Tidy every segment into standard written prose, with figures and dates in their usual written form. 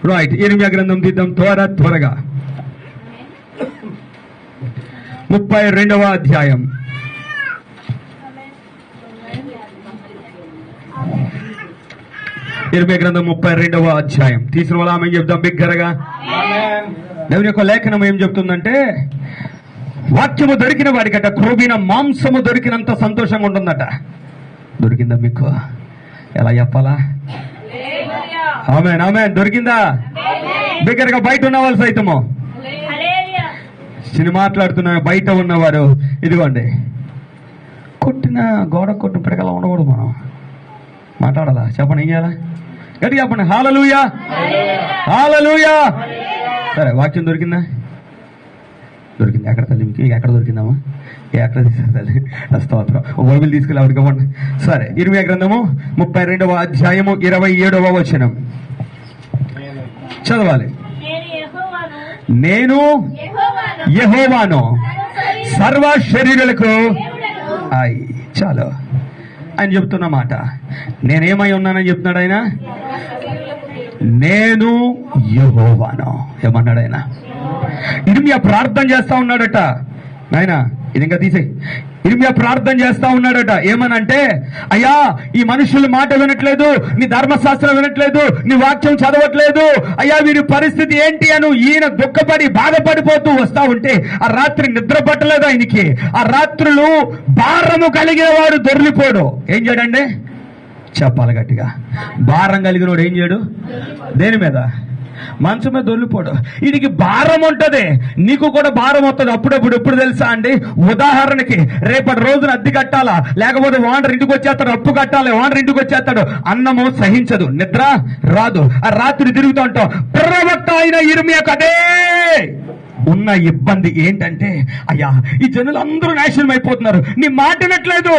Right, ఇర్మియా గ్రంథం తీద్దాం త్వరగా. 32వ అధ్యాయం. ఇర్మియా గ్రంథం 32వ అధ్యాయం. తీసిన వాళ్ళ ఆమె చెప్దాం బిగ్గరగా. దేవుని యొక్క లేఖనం ఏం చెప్తుందంటే, వాక్యము దొరికిన వాడికట క్రొవ్విన మాంసము దొరికినంత సంతోషంగా ఉంటుందట. దొరికిందా మీకు? ఎలా చెప్పాలా? ఆమేన్ ఆమేన్. దొరికిందా? బిగ్గరగా. బయట ఉన్న వాళ్ళు సైతము సినిమా మాట్లాడుతున్న బయట ఉన్నవారు ఇదిగోండి, కొట్టిన గోడ కొట్టిన పిడకలా ఉండకూడదు. మనం మాట్లాడాలా? చెప్పండి, ఏం చేయాలా? గట్టిగా చెప్పండి. హల్లెలూయా హల్లెలూయా. సరే, వాక్యం దొరికిందా? దొరికింది. ఎక్కడ తల్లి మీకు? ఎక్కడ దొరికిందమ్మా? ఎక్కడ తీసారు తల్లి? స్తోత్రం. బైబిల్ తీసుకెళ్ళి ఆవిడ కమ్మండి. సరే, ఇర్మియా గ్రంథము 32వ అధ్యాయము 27వ వచనం చదవాలి. నేను యెహోవాను సర్వ శరీరులకు. చాలు, ఆయన చెప్తున్న మాట. నేనేమై ఉన్నానని చెప్తున్నాడు ఆయన. నేను యెహోవాను. ఏమన్నాడు ఆయన? ఇర్మియా ప్రార్థన చేస్తా ఉన్నాడట. నాయన ఇది ఇంకా తీసేయి. ఇర్మియా ప్రార్థన చేస్తా ఉన్నాడట. ఏమనంటే, అయ్యా ఈ మనుషుల మాట వినట్లేదు, నీ ధర్మశాస్త్రం వినట్లేదు, నీ వాక్యం చదవట్లేదు, అయ్యా వీరి పరిస్థితి ఏంటి అని ఈయన దుఃఖపడి బాధపడిపోతూ వస్తా ఉంటే, ఆ రాత్రి నిద్ర పట్టలేదు ఆయనకి. ఆ రాత్రులు భారము కలిగిన వాడు దొర్లిపోడు. ఏం చేయడండి? చెప్పాలి గట్టిగా. భారం కలిగినోడు ఏం చేయడు? దేని మీద? మంచం మీద దొల్లిపోడు. వీడికి భారం ఉంటది, నీకు కూడా భారం వస్తుంది అప్పుడప్పుడు. ఎప్పుడు తెలుసా అండి? ఉదాహరణకి రేపటి రోజున అద్దె కట్టాలా, లేకపోతే వాండర్ ఇంటికి వచ్చేస్తాడు, అప్పు కట్టాలి, వాండర్ ఇంటికి వచ్చేస్తాడు. అన్నము సహించదు, నిద్ర రాదు, ఆ రాత్రి తిరుగుతూ ఉంటాం. ప్రవక్త అయిన ఇర్మియాకు అదే ఉన్న ఇబ్బంది ఏంటంటే, అయ్యా ఈ జనులు అందరూ నాశనం అయిపోతున్నారు, నీ మాట వినట్లేదు.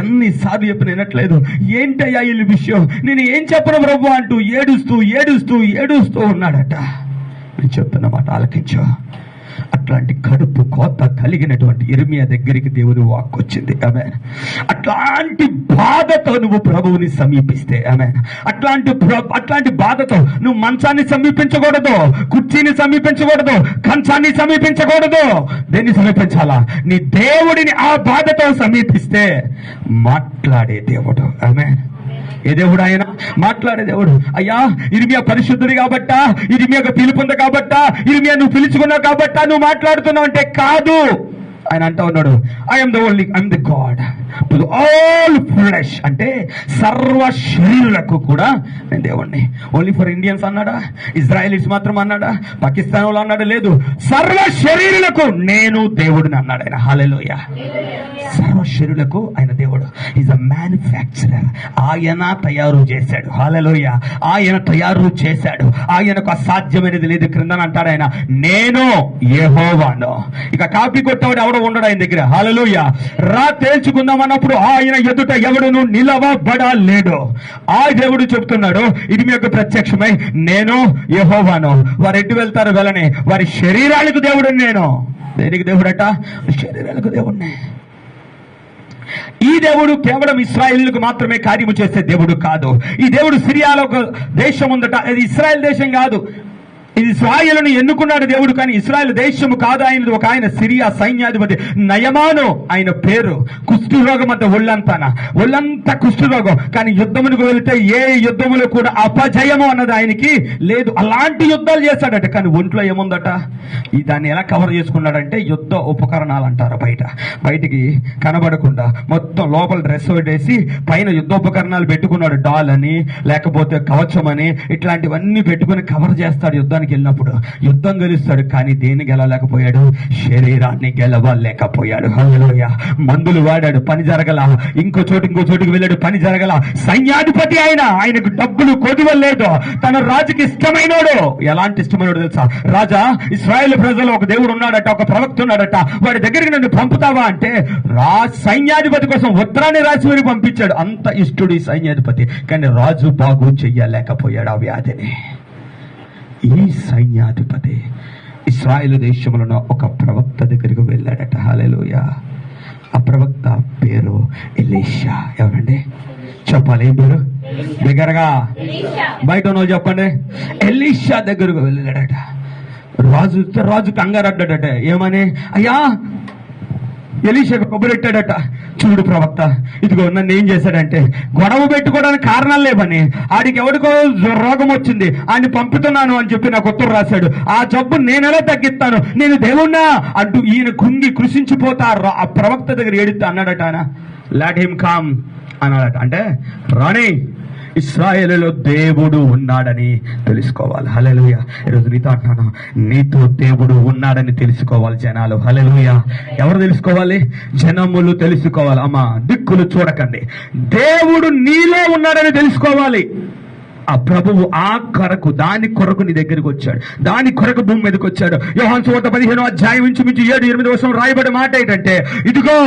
ఎన్నిసార్లు చెప్పిన వినట్లేదు. ఏంటయ్యా ఈ విషయం? నేను ఏం చెప్పను ప్రభు అంటూ ఏడుస్తూ ఉన్నాడట. నేను చెప్తున్న మాట ఆలకించు. అట్లాంటి కడుపు కోత కలిగినటువంటి ఇర్మియా దగ్గరికి దేవుని వాక్కు వచ్చింది. ఆమేన్. అట్లాంటి బాధతో నువ్వు ప్రభువుని సమీపిస్తే, ఆమేన్, అట్లాంటి బాధతో నువ్వు మంచాన్ని సమీపించకూడదు, కుర్చీని సమీపించకూడదు, కంచాన్ని సమీపించకూడదు. దేన్ని సమీపించాలా? నీ దేవుడిని ఆ బాధతో సమీపిస్తే మాట్లాడే దేవుడు. ఆమేన్. ఏ దేవుడు ఆయన? మాట్లాడే దేవుడు. అయ్యా ఇర్మియా పరిశుద్ధుడు కాబట్టా, ఇర్మియాకు పిలుపు ఉంది కాబట్టా, ఇర్మియా నువ్వు పిలుచుకున్నావు కాబట్టా నువ్వు మాట్లాడుతున్నావు అంటే కాదు. ఆయన అంటా ఉన్నాడు, I'm the God to all flesh. అంటే సర్వ శరీరులకు కూడా నేను దేవుణ్ణి. ఓన్లీ ఫర్ ఇండియన్స్ అన్నాడా? ఇజ్రాయలీస్ మాత్రం అన్నాడా? పాకిస్తాన్ వాళ్ళు అన్నాడా? లేదు, సర్వ శరీరులకు నేను దేవుడిని అన్నాడు ఆయన. హల్లెలూయా. సర్వ శరీరులకు ఆయన దేవుడు. Is a manufacturer. ఆయన తయారు చేశాడు. హల్లెలూయా. ఆయన తయారు చేశాడు. ఆయనకు అసాధ్యమైనది లేదు. క్రిందన అంటాడు ఆయన, నేను యెహోవాను. ఇక కాపీ కొట్టేవాడు ఎవడో ఉండడు ఆయన దగ్గర. హల్లెలూయా. రా తేల్చుకుందాం అన్నప్పుడు ఆయన ఎదుట ఎవడును నిలవబడలేడు. ఆ దేవుడు చెప్తున్నాడు ఇర్మియాకు ప్రత్యక్షమై, నేను యెహోవాను. వారు ఎటు వెళ్తారు వెళ్ళని, వారి శరీరాలకు దేవుడు నేను. దేనికి దేవుడట? శరీరాలకు దేవుడిని. ఈ దేవుడు కేవలం ఇశ్రాయేలుకు మాత్రమే కార్యము చేసే దేవుడు కాదు. ఈ దేవుడు సిరియాలో ఒక దేశం ఉందట, అది ఇశ్రాయేల్ దేశం కాదు. ఇది ఇశ్రాయేలును ఎన్నుకున్నాడు దేవుడు, కానీ ఇశ్రాయేల్ దేశము కాదు ఆయనది. ఒక ఆయన సిరియా సైన్యాధిపతి నయమాను ఆయన పేరు. కుష్ఠరోగం అంత ఒళ్ళంతా కుష్ఠరోగం. కానీ యుద్ధములకు వెళితే ఏ యుద్ధములో కూడా అపజయము అన్నది ఆయనకి లేదు. అలాంటి యుద్ధాలు చేశాడట. కానీ ఒంట్లో ఏముందట? దాన్ని ఎలా కవర్ చేసుకున్నాడంటే, యుద్ధ ఉపకరణాలు అంటారు. బయటికి కనబడకుండా మొత్తం లోపల డ్రెస్ పెట్టేసి పైన యుద్ధోపకరణాలు పెట్టుకున్నాడు. డాల్ అని, లేకపోతే కవచం అని, ఇట్లాంటివన్నీ పెట్టుకుని కవర్ చేస్తాడు. యుద్ధానికి వెళ్ళినప్పుడు యుద్ధం గెలుస్తాడు, కానీ దేన్ని గెలవలేకపోయాడు? శరీరాన్ని గెలవలేకపోయాడు. హల్లెలూయా. మందులు వాడాడు, పని జరగల. ఇంకో చోటుకి వెళ్ళాడు, పని జరగల. సైన్యాధిపతి ఆయనకు డబ్బులు కొదువలేదు. తన రాజుకి ఇష్టమైనోడు. ఎలాంటి ఇష్టమైనోడు తెలుసా? రాజా, ఇశ్రాయేల్ ప్రజలు ఒక దేవుడు ఉన్నాడట, ఒక ప్రవక్త ఉన్నాడట, వాడి దగ్గరికి నన్ను పంపుతావా అంటే సైన్యాధిపతి కోసం ఉత్తరాన్ని రాసి మరి పంపించాడు. అంత ఇష్టడు ఈ సైన్యాధిపతి. కానీ రాజు బాగు చెయ్యలేకపోయాడు ఆ వ్యాధిని. ఈ సైన్యాధిపతి ఇశ్రాయేలు దేశంలో ఒక ప్రవక్త దగ్గరికి వెళ్ళాడట. హల్లెలూయా. ఆ ప్రవక్త పేరు ఎలీషా. ఎవరండి? చెప్పాలి, ఏం పేరు? దగ్గరగా బయట ఉన్న చెప్పండి. ఎలీషా దగ్గరకు వెళ్ళాడట. రాజు కంగారడ్డాడట. ఏమని? అయ్యా, ఎలీషాకు కొబ్బరెట్టాడట. చూడు ప్రవక్త, ఇదిగో నన్ను ఏం చేశాడంటే, గొడవ పెట్టుకోవడానికి కారణాలు లేవని, ఆడికి ఎవరికో రోగం వచ్చింది, ఆయన్ని పంపుతున్నాను అని చెప్పి నాకు ఉత్తరం రాశాడు. ఆ జబ్బు నేనెలా తగ్గిస్తాను, నేను దేవుణ్ణా అంటూ ఈయన కుంగి కృషించిపోతా ఆ ప్రవక్త దగ్గర ఏడుస్తా అన్నాడట. ఆయన లెట్ హిమ్ కమ్ అన్నాడట. అంటే రాణి, ఇశ్రాయేలులో దేవుడు ఉన్నాడని తెలుసుకోవాలి. హల్లెలూయా. ఈరోజు నీతో అంటున్నాను, నీతో దేవుడు ఉన్నాడని తెలుసుకోవాలి జనాలు. హల్లెలూయా. ఎవరు తెలుసుకోవాలి? జనములు తెలుసుకోవాలి. అమ్మా, దిక్కులు చూడకండి, దేవుడు నీలో ఉన్నాడని తెలుసుకోవాలి. ఆ ప్రభువు దాని కొరకు నీ దగ్గరికి వచ్చాడు, దాని కొరకు భూమి మీదకి వచ్చాడు. యోహాను సువార్త 15వ అధ్యాయం ఇంచుమించు 7-8 వర్షం రాయబడే మాట ఏంటంటే, ఇదిగో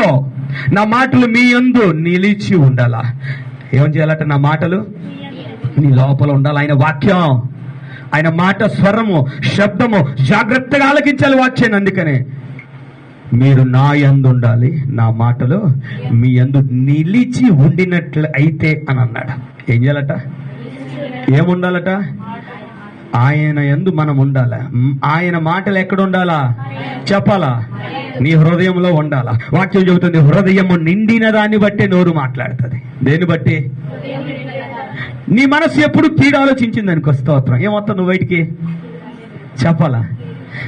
నా మాటలు మీ యందు నిలిచి ఉండాలా. ఏం చేయాలట? నా మాటలు నీ లోపల ఉండాలి. ఆయన వాక్యం, ఆయన మాట స్వరము, శబ్దము జాగ్రత్తగా ఆలకించాలి వాక్యాన్ని. అందుకనే మీరు నా యందు ఉండాలి, నా మాటలు మీ యందు నిలిచి ఉండినట్లు అయితే అని అన్నాడు. ఏం చేయాలట? ఏముండాలట? ఆయన యందు మనం ఉండాలా. ఆయన మాటలు ఎక్కడ ఉండాలా? చెప్పాలా? నీ హృదయంలో ఉండాలా. వాక్యం చెబుతుంది, హృదయము నిండిన దాన్ని బట్టే నోరు మాట్లాడుతుంది. దేన్ని బట్టి? నీ మనసు ఎప్పుడు కీడు ఆలోచించింది అనుకో, స్తోత్రం, ఏమవుతావు నువ్వు బయటికి? చెప్పాలా?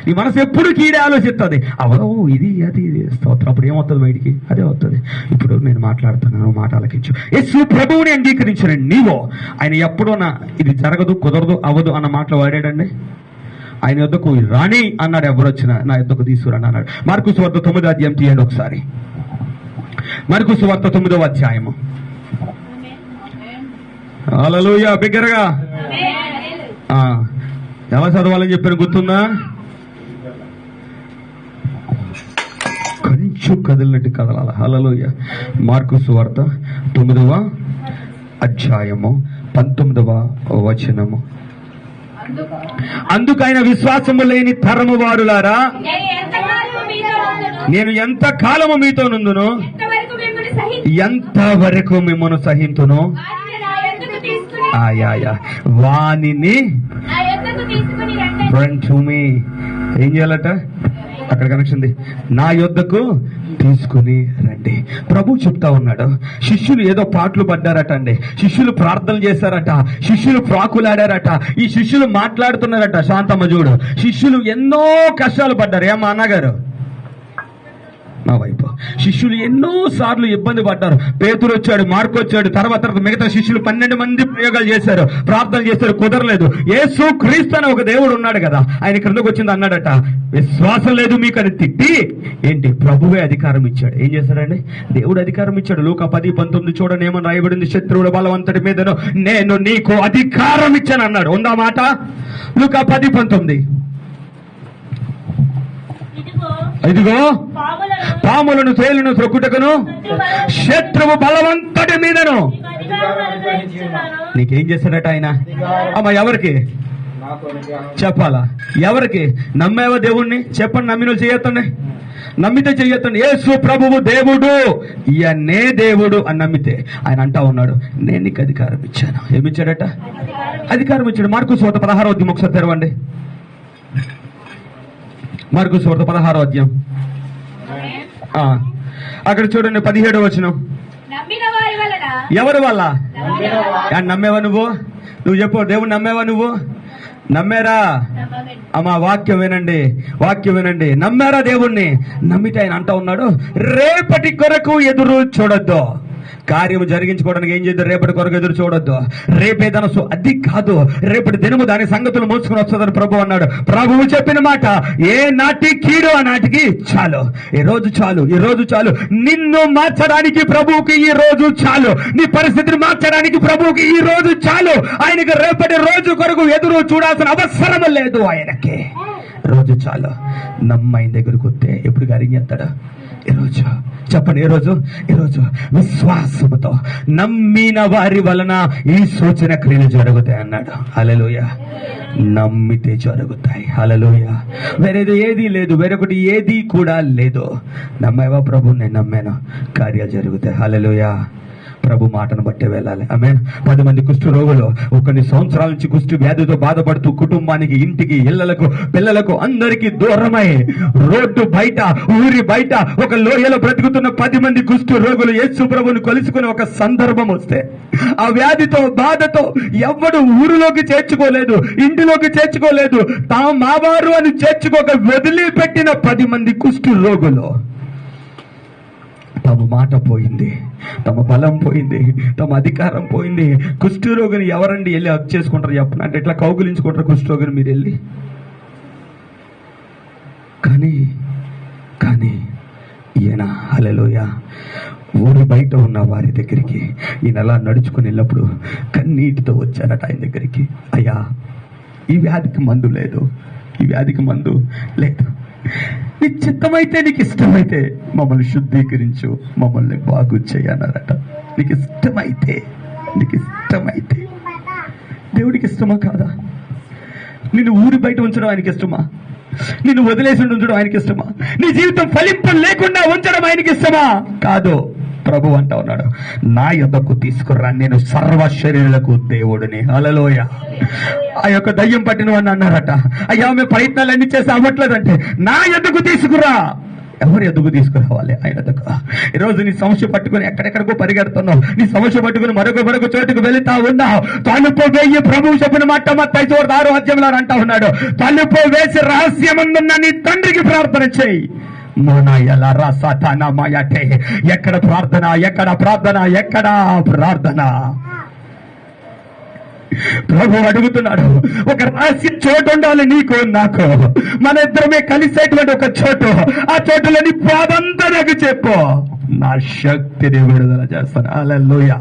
నీ మనసు ఎప్పుడు కీడే ఆలోచిస్తుంది. అవో ఇది అది స్తోత్రం, అప్పుడు ఏమవుతుంది బయటికి? అదే అవుతుంది. ఇప్పుడు నేను మాట్లాడుతున్నాను, మాట ఆలకించు. యేసు ప్రభువుని అంగీకరించిన నీవో, ఆయన ఎప్పుడోనా ఇది జరగదు, కుదరదు, అవ్వదు అన్న మాటలు వాడాడండి. ఆయన యొద్దకు రాణి అన్నాడు. ఎవరు వచ్చినా నా యొద్దకు తీసుకురాని అన్నాడు. మార్కు సువార్త 9వ అధ్యాయం తీయండి ఒకసారి. మార్కు సువార్త 9వ అధ్యాయము. హల్లెలూయా. బిగ్గరగా ఎలా చదవాలని చెప్పిన గుర్తుందా? కొంచెం కదిలినట్టు కదలాల. హల్లెలూయా. మార్కు సువార్త 9వ అధ్యాయము 19వ వచనము. అందుకైన విశ్వాసము లేని తరము వారులారా, నేను ఎంత కాలము మీతో నుందును, ఎంతవరకు మిమ్మల్ని సహింతును, వానిని ఏం చేయాలట? అక్కడ కనెక్షన్ ఉంది. నా యొద్దకు తీసుకుని రండి. ప్రభు చెప్తా ఉన్నాడు. శిష్యులు ఏదో పాటలు పడ్డారట అండి, శిష్యులు ప్రార్థనలు చేశారట, శిష్యులు ప్రాకులాడారట, ఈ శిష్యులు మాట్లాడుతున్నారట. శాంతమ్మ చూడు, శిష్యులు ఎన్నో కష్టాలు పడ్డారు. ఏమా అన్నగారు? నా వైపు శిష్యులు ఎన్నో సార్లు ఇబ్బంది పడ్డారు. పేతురు వచ్చాడు, మార్కు వచ్చాడు, తర్వాత మిగతా శిష్యులు 12 మంది ప్రయోగాలు చేశారు, ప్రార్థన చేశారు, కుదరలేదు. యేసు క్రీస్తు అని ఒక దేవుడు ఉన్నాడు కదా, ఆయన క్రిందకు వచ్చింది అన్నాడట, విశ్వాసం లేదు మీకు అని తిట్టి ఏంటి ప్రభువే అధికారం ఇచ్చాడు. ఏం చేశాడండి? దేవుడు అధికారం ఇచ్చాడు. లూకా 10:19 చూడండి, ఏమని రాయబడింది? శత్రువుల బలవంతుడి మీదను నేను నీకు అధికారం ఇచ్చాను అన్నాడు. ఉందా మాట? లూకా 10:19. ఇదిగో పాములను తేలును త్రొక్కుటకును శత్రువు బలవంతుడి మీదను. నీకేం చేశాడట ఆయన? అమ్మ ఎవరికి చెప్పాలా? ఎవరికి? నమ్మేవా దేవుణ్ణి? చెప్పండి. నమ్మిన చేయొద్దండి, నమ్మితే చెయ్యొద్దండి. యేసు ప్రభువు దేవుడు, ఈయనే దేవుడు అని నమ్మితే ఆయన అంటా ఉన్నాడు, నేను నీకు అధికారం ఇచ్చాను. ఏమిచ్చాడట? అధికారం ఇచ్చాడు. మార్కు సువార్త 16వ అధ్యాయం ఒకసారి తెరవండి. మార్కు సువార్త 16వ అధ్యాయం అక్కడ చూడండి 17వ వచనం. ఎవరి వల్ల? నమ్మేవా నువ్వు? నువ్వు చెప్పు, దేవుడు నమ్మేవా నువ్వు? నమ్మారా? అమ్మా వాక్యం వినండి, వాక్యం వినండి. నమ్మారా దేవుణ్ణి? నమ్మితే ఆయన అంటా ఉన్నాడు, రేపటి కొరకు ఎదురు చూడొద్దు. కార్యము జరిగించుకోవడానికి ఏం చేద్దాం? రేపటి కొరకు ఎదురు చూడొద్దు. రేపే ధనసు అది కాదు, రేపటి దినము దాని సంగతులు మోసుకుని వస్తుందని ప్రభు అన్నాడు. ప్రభువు చెప్పిన మాట, ఏ నాటి కీడు ఆ నాటికి చాలు. ఈ రోజు చాలు, ఈ రోజు చాలు. నిన్ను మార్చడానికి ప్రభువుకి ఈ రోజు చాలు. నీ పరిస్థితిని మార్చడానికి ప్రభువుకి ఈ రోజు చాలు. ఆయనకి రేపటి రోజు కొరకు ఎదురు చూడాల్సిన అవసరం లేదు. ఆయనకి రోజు చాలు. నమ్మాయి దగ్గరకు వస్తే ఎప్పుడు కార్యం చేస్తాడు? ఈరోజు చెప్పండి. ఈరోజు విశ్వాసముతో నమ్మిన వారి వలన ఈ సూచన క్రియలు జరుగుతాయి అన్నాడు. హల్లెలూయా. నమ్మితే జరుగుతాయి. హల్లెలూయా. వేరేది ఏది లేదు, వేరొకటి ఏది కూడా లేదు. నమ్మేవా? ప్రభు నేను నమ్మాను, కార్యాలు జరుగుతాయి. హల్లెలూయా. ప్రభు మాటను బట్టే వెళ్ళాలి. ఆమేన్. 10 మంది కుష్టు రోగులు కొన్ని సంవత్సరాల నుంచి కుష్టు వ్యాధితో బాధపడుతూ కుటుంబానికి, ఇంటికి, ఇళ్లకు, పిల్లలకు అందరికీ దూరమై రోడ్డు బయట, ఊరి బయట ఒక లోయలో బ్రతుకుతున్న 10 మంది కుష్టు రోగులు యేసు ప్రభువును కొలుసుకునే ఒక సందర్భం వస్తే ఆ వ్యాధితో, బాధతో ఎవ్వడు ఊరిలోకి చేర్చుకోలేదు, ఇంటిలోకి చేర్చుకోలేదు, మా వారు అని చేర్చుకోక వదిలిపెట్టిన 10 మంది కుష్టు రోగులు తమ మాట పోయింది, తమ బలం పోయింది, తమ అధికారం పోయింది. కుష్ఠరోగిని ఎవరండి వెళ్ళి హక్ చేసుకుంటారు చెప్పండి? అంటే ఎట్లా కౌగులించుకుంటారు కుష్ఠరోగిని మీరు వెళ్ళి? కానీ ఈయన హల్లెలూయా ఊరి బయట ఉన్న వారి దగ్గరికి ఈయన అలా నడుచుకుని వెళ్ళినప్పుడు కన్నీటితో వచ్చారట ఆయన దగ్గరికి. అయ్యా, ఈ వ్యాధికి మందు లేదు, ఈ వ్యాధికి మందు లేదు, నీకు చిత్తమైతే, నీకు ఇష్టమైతే మమ్మల్ని శుద్ధీకరించు, మమ్మల్ని బాగు చేయన్నారట. నీకు ఇష్టమైతే దేవుడికి ఇష్టమా కాదా? నిన్ను ఊరి బయట ఉంచడం ఆయనకి ఇష్టమా? నిన్ను వదిలేసి ఉంచడం ఆయనకి ఇష్టమా? నీ జీవితం ఫలింపు లేకుండా ఉంచడం ఆయనకి ఇష్టమా? కాదు. ప్రభు అంటా ఉన్నాడు, నా యొద్దకు తీసుకురా, నేను సర్వ శరీరులకు దేవుడిని. హల్లెలూయా. ఆ యొక్క దయ్యం పట్టిన వాడిని అన్నారట, అయ్యా మేము ప్రయత్నాలన్నీ చేసి అవ్వట్లేదంటే నా యొద్దకు తీసుకురా. ఎవరు ఎదుగు తీసుకురావాలి? ఆయన దగ్గర. ఈరోజు నీ సమస్య పట్టుకుని ఎక్కడెక్కడికో పరిగెడుతున్నావు, నీ సమస్య పట్టుకుని మరొక చోటుకు వెళుతా ఉన్నావు. తలుపు వేయి, ప్రభువు చెప్పిన మాట మత్తయి 6 అంటా ఉన్నాడు, తలుపు వేసి రహస్యమందున్న నీ తండ్రికి ప్రార్థన చేయి. ఎక్కడ ప్రార్థన, ఎక్కడ ప్రార్థన, ఎక్కడ ప్రార్థన? ప్రభు అడుగుతున్నాడు, ఒక రహస్య చోటు ఉండాలి నీకు నాకు, మన ఇద్దరమే కలిసేటువంటి ఒక చోటు. ఆ చోటులో నీ బాధంతా నాకు చెప్పు, నా శక్తిని విడుదల చేస్తాను. హల్లెలూయా.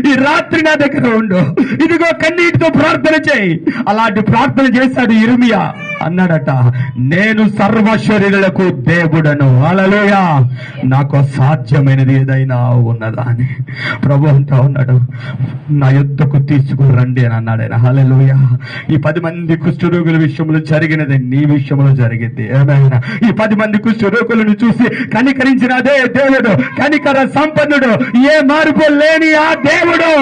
ఈ రాత్రి నా దగ్గర ఉండు, ఇదిగో కన్నీటితో ప్రార్థన చేయి. అలాంటి ప్రార్థన చేశాడు ఇర్మియా. అన్నాడట, నేను సర్వ శరీరులకు దేవుడను. హల్లెలూయా. నాకు సాధ్యమైనది ఏదైనా ఉన్నదా అని ప్రభు అంటా ఉన్నాడు, నా యొద్దకు తీసుకురండి అని అన్నాడు ఆయన. హల్లెలూయా. ఈ 10 మంది కుష్ఠరోగుల విషయంలో జరిగినది నీ విషయంలో జరిగింది. ఏమైనా ఈ 10 మంది కుష్ఠరోగులను చూసి కనికరించిన అదే దేవుడు, కనికర సంపన్నుడు, ఏ మార్పు లేని ఆ దేవుడు.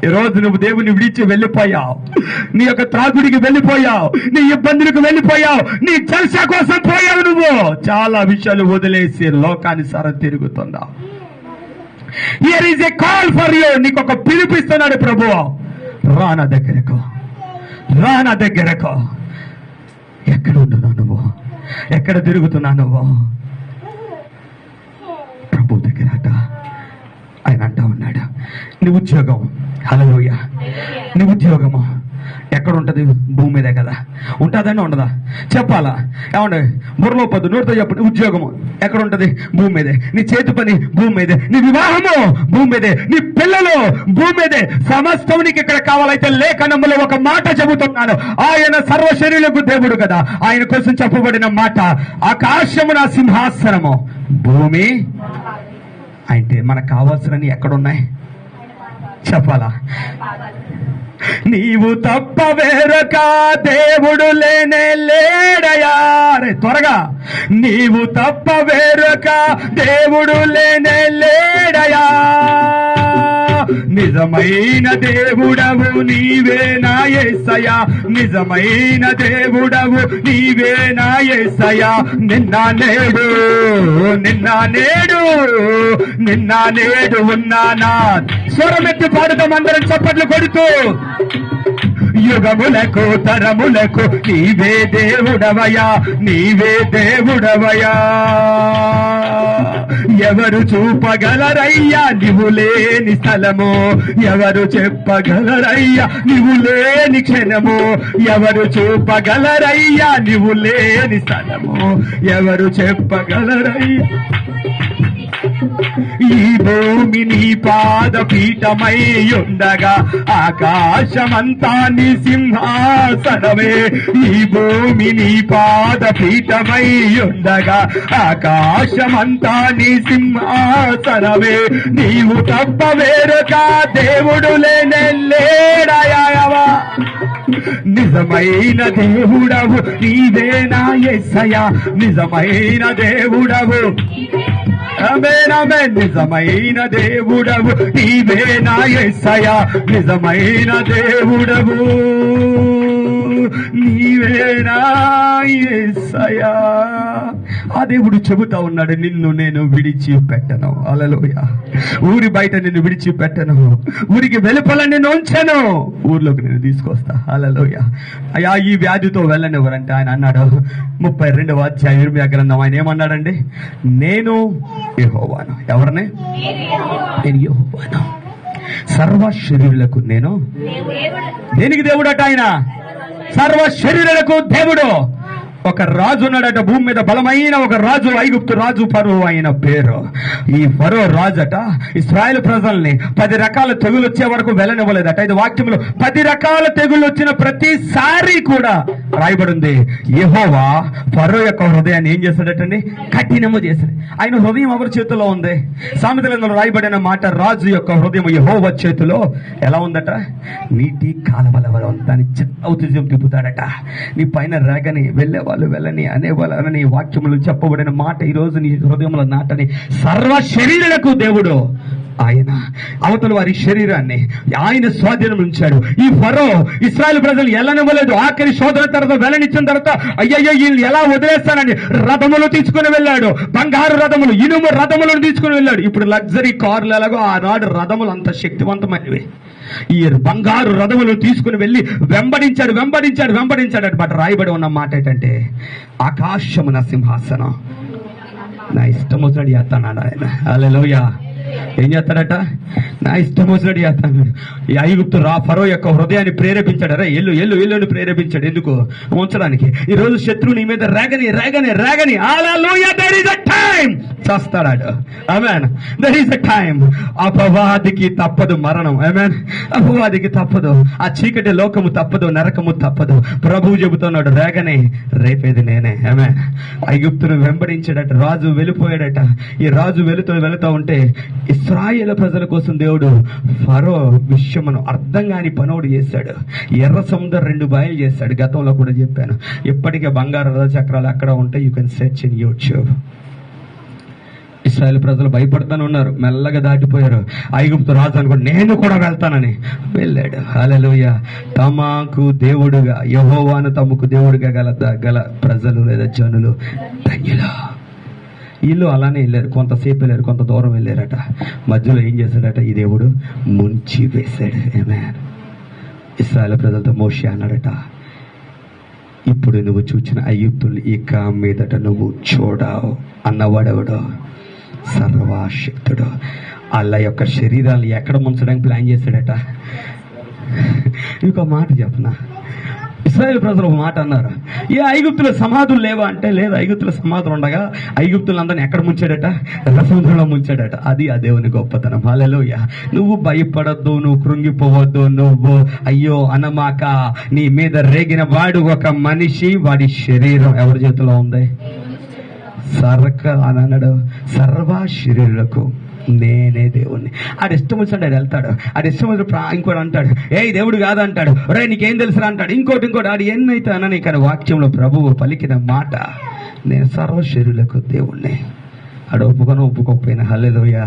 ఈ రోజు నువ్వు దేవుని విడిచి వెళ్ళిపోయావు, నీ యొక్క త్రాగుడికి వెళ్ళిపోయావు, నీ ఇబ్బందులకు వెళ్ళిపోయావు, నీ జల్సా కోసం పోయావు. నువ్వు చాలా విషయాలు వదిలేసి లోకాన్ని సార తిరుగుతున్నావు. Here is a call for you. నీకు ఒక పిలిపిస్తున్నాడు ప్రభువు, రా నా దగ్గరకు, రా నా దగ్గరకు. ఎక్కడ ఉంటున్నావు నువ్వు? ఎక్కడ తిరుగుతున్నావు నువ్వు? ప్రభు దగ్గర ఆయన అంటా ఉన్నాడు, నీ ఉద్యోగం, హల్లెలూయా, నీ ఉద్యోగము ఎక్కడ ఉంటది? భూమి మీదే కదా. ఉంటుందని ఉండదా? చెప్పాలా? ఏమండి, బుర్రలో పద్దు నోటితో చెప్పండి. ఉద్యోగము ఎక్కడ ఉంటది? భూమి మీదే. నీ చేతి పని భూమి మీదే. నీ వివాహము భూమి మీదే. నీ పిల్లలు భూమి మీదే. సమస్తం నీకు ఇక్కడ కావాలైతే లేఖనములో ఒక మాట చెబుతున్నాను, ఆయన సర్వ శరీరులకు దేవుడు కదా. ఆయన కోసం చెప్పబడిన మాట, ఆకాశము నా సింహాసనము, భూమి అంటే మనకు కావాల్సినవి ఎక్కడున్నాయి చెప్పాలా? నీవు తప్ప వేరొక దేవుడు లేనే లేడయా. త్వరగా, నీవు తప్ప వేరొక దేవుడు లేనే లేడయా. నిజమైన దేవుడవు నీవేనా యేసయ్యా, నిజమైన దేవుడవు నీవేనా యేసయ్యా. నిన్న నేడు ఉన్నానా. స్వరమెత్తి పాడుతాం అందరం చప్పట్లు కొడుతూ. యుగములకు తరములకు నీవే దేవుడవయా, నీవే దేవుడవయా. ఎవరు చూపగలరయ్యా నీవు లేని స్థలము, ఎవరు చెప్పగలరయ్యా నీవు లేని క్షణము, ఎవరు చూపగలరయ్యా నీవు లేని స్థలము, ఎవరు చెప్పగలరయ్యా. ఈ భూమి నీ పాదపీఠమై ఉండగా ఆకాశమంతా నీ సింహాసనమే. ఈ భూమి నీ పాదపీఠమై ఉండగా ఆకాశమంతా నీ సింహాసనమే. నీవు తప్ప వేరొక దేవుడు లేనే లేడయవా. నిజమైన దేవుడవు నీవేనా యేసయ్యా, నిజమైన దేవుడవు. ఆమేన్ ఆమేన్. నిజమైన దేవుడవు నీవే నా యేసయ్యా, నిజమైన దేవుడవు నీవే నా యేసయ్యా. ఆ దేవుడు చెబుతా ఉన్నాడు, నిన్ను నేను విడిచిపెట్టను. హల్లెలూయా. ఊరి బయట నిన్ను విడిచిపెట్టను, ఊరికి వెలుపల నిన్ను ఉంచను, ఊర్లోకి నేను తీసుకొస్తా. హల్లెలూయా. అయ్యా ఈ వ్యాధితో వెళ్ళనివ్వరంటే ఆయన అన్నాడు 32వ అధ్యాయం ఇర్మియా గ్రంథం, ఆయన ఏమన్నాడండి? నేను యెహోవాను. ఎవరిని? నేను యెహోవాను, సర్వ శరీరులకు నేను. దేనికి దేవుడట ఆయన? సర్వ శరీరులకు దేవుడు. ఒక రాజు ఉన్నాడట భూమి మీద, బలమైన ఒక రాజు, ఐగుప్తు రాజు ఫరో అయిన పేరు. ఈ ఫరో రాజట ఇశ్రాయేలు ప్రజల్ని 10 రకాల తెగులు వచ్చే వరకు వెళ్ళనివ్వలేదట. ఇది వాక్యంలో 10 రకాల తెగుళ్ళు వచ్చిన ప్రతిసారి కూడా రాయబడింది, యెహోవా ఫరో యొక్క హృదయాన్ని ఏం చేశాడటండి? కఠినము చేశాడు. ఆయన హృదయం ఎవరి చేతిలో ఉంది? సామెతలలో రాయబడిన మాట, రాజు యొక్క హృదయం యెహోవా చేతిలో ఎలా ఉందట? నీటి కాలవల వలె ఉంది. దాన్ని ఔతిజ్యం తిప్పుతాడట. నీ పైన రేగని, వెళ్ళేవాళ్ళు వెళ్ళని, అనేవాళ్ళని వాక్యములు చెప్పబడిన మాట ఈ రోజు నీ హృదయంలో నాటని. సర్వ శరీరులకు దేవుడు ఆయన అవతల వారి శరీరాన్ని ఆయన స్వాధీనం ఉంచాడు. ఈ ఫరో ఇశ్రాయేలు ప్రజలు వెళ్ళనివ్వలేదు. ఆఖరి శోధన తర్వాత వెళ్ళనిచ్చిన తర్వాత అయ్యయ్యో వీళ్ళు ఎలా వదిలేస్తానని రథములు తీసుకుని వెళ్ళాడు. బంగారు రథములు, ఇనుము రథములను తీసుకుని వెళ్ళాడు. ఇప్పుడు లగ్జరీ కార్లు ఎలాగో, ఆనాడు రథములు అంత శక్తివంతమైనవి. ఈ బంగారు రథములు తీసుకుని వెళ్ళి వెంబడించాడు. బట్ రాయబడి ఉన్న మాట ఏంటంటే, ఆకాశము నా సింహాసనం, నా ఇష్టం వచ్చినట్టు చేస్తాడు ఆయన. హల్లెలూయా. ఏం చేస్తాడట? నా ఇష్టం వచ్చినట్టు చేస్తాడు. ఈ ఐగుప్తు ఫరో యొక్క హృదయాన్ని ప్రేరేపించాడు. రే ఎల్లు అని ప్రేరేపించాడు. ఎందుకు? ఉంచడానికి. ఈ రోజు శత్రువు నీ మీద రేగని. Hallelujah. There is a time. చేస్తాడు. Amen. There is a time. అపవాదికి తప్పదు మరణం. ఆమేన్. అపవాదికి తప్పదు. ఆ చీకటి లోకము తప్పదు, నరకము తప్పదు. ప్రభువు చెబుతున్నాడు, రేగని రేపేది నేనే. ఆమేన్. ఐగుప్తును వెంబడించాడట. రాజు వెళ్ళిపోయాడట. ఈ రాజు వెళుతూ ఉంటే ఇశ్రాయేలు ప్రజల కోసం దేవుడు ఫరో విషయమును అర్థం కాని పనోడు చేశాడు. ఎర్ర సముద్రం 2 బయలు చేశాడు. గతంలో కూడా చెప్పాను. ఇప్పటికే బంగారు రథ చక్రాలు అక్కడ ఉంటాయి. You can search in YouTube. ఇశ్రాయేలు ప్రజలు భయపడుతూనే ఉన్నారు, మెల్లగా దాటిపోయారు. ఐగుప్తు రాజు అనుకో నేను కూడా వెళ్తానని వెళ్ళాడు. హల్లెలూయా. తమకు దేవుడుగా, యెహోవాను తమకు దేవుడుగా గల ప్రజలు లేదా జనులు ధన్యులు. వీళ్ళు అలానే వెళ్ళారు. కొంతసేపు వెళ్ళారు, కొంత దూరం వెళ్ళారట. మధ్యలో ఏం చేశాడట? ఈ దేవుడు ముంచి వేశాడు. ఆమేన్. ఇశ్రాయేలు ప్రజలతో మోషే అన్నాడట, ఇప్పుడు నువ్వు చూచిన ఐగుప్తులు ఇక మీదట నువ్వు చూడవు. అన్నవాడెవడో? సర్వశక్తుడు. వాళ్ళ యొక్క శరీరాలు ఎక్కడ ముంచడానికి ప్లాన్ చేశాడట? ఇంకో మాట చెప్పనా? ఇశ్రాయేలు ప్రజలు ఒక మాట అన్నారు, ఏ ఐగుప్తుల సమాధులు లేవా అంటే, లేదు. ఐగుప్తుల సమాధులు ఉండగా ఐగుప్తులందరినీ ఎక్కడ ముంచాడట? సముద్రంలో ముంచాడట. అది ఆ దేవుని గొప్పతనం. హల్లెలూయా. నువ్వు భయపడద్దు, నువ్వు కృంగిపోవద్దు, నువ్వు అయ్యో అనమాక. నీ మీద రేగిన వాడు ఒక మనిషి, వాడి శరీరం ఎవరి చేతిలో ఉంది? అని అన్నాడు, సర్వ శరీరులకు నేనే దేవుణ్ణి. ఆడు ఇష్టం వచ్చినట్టు ఆడు వెళ్తాడు. ఆడు ఇష్టం వచ్చిన ఇంకోటి అంటాడు, ఏ దేవుడు కాదంటాడు. రే నీకేం తెలుసురా అంటాడు. ఇంకోటి ఆడు ఎన్నైతే అనని. కానీ వాక్యంలో ప్రభువు పలికిన మాట, నేను సర్వశరీరులకు దేవుణ్ణి. ఆడు ఒప్పుకోకపోయినా హల్లెలూయా,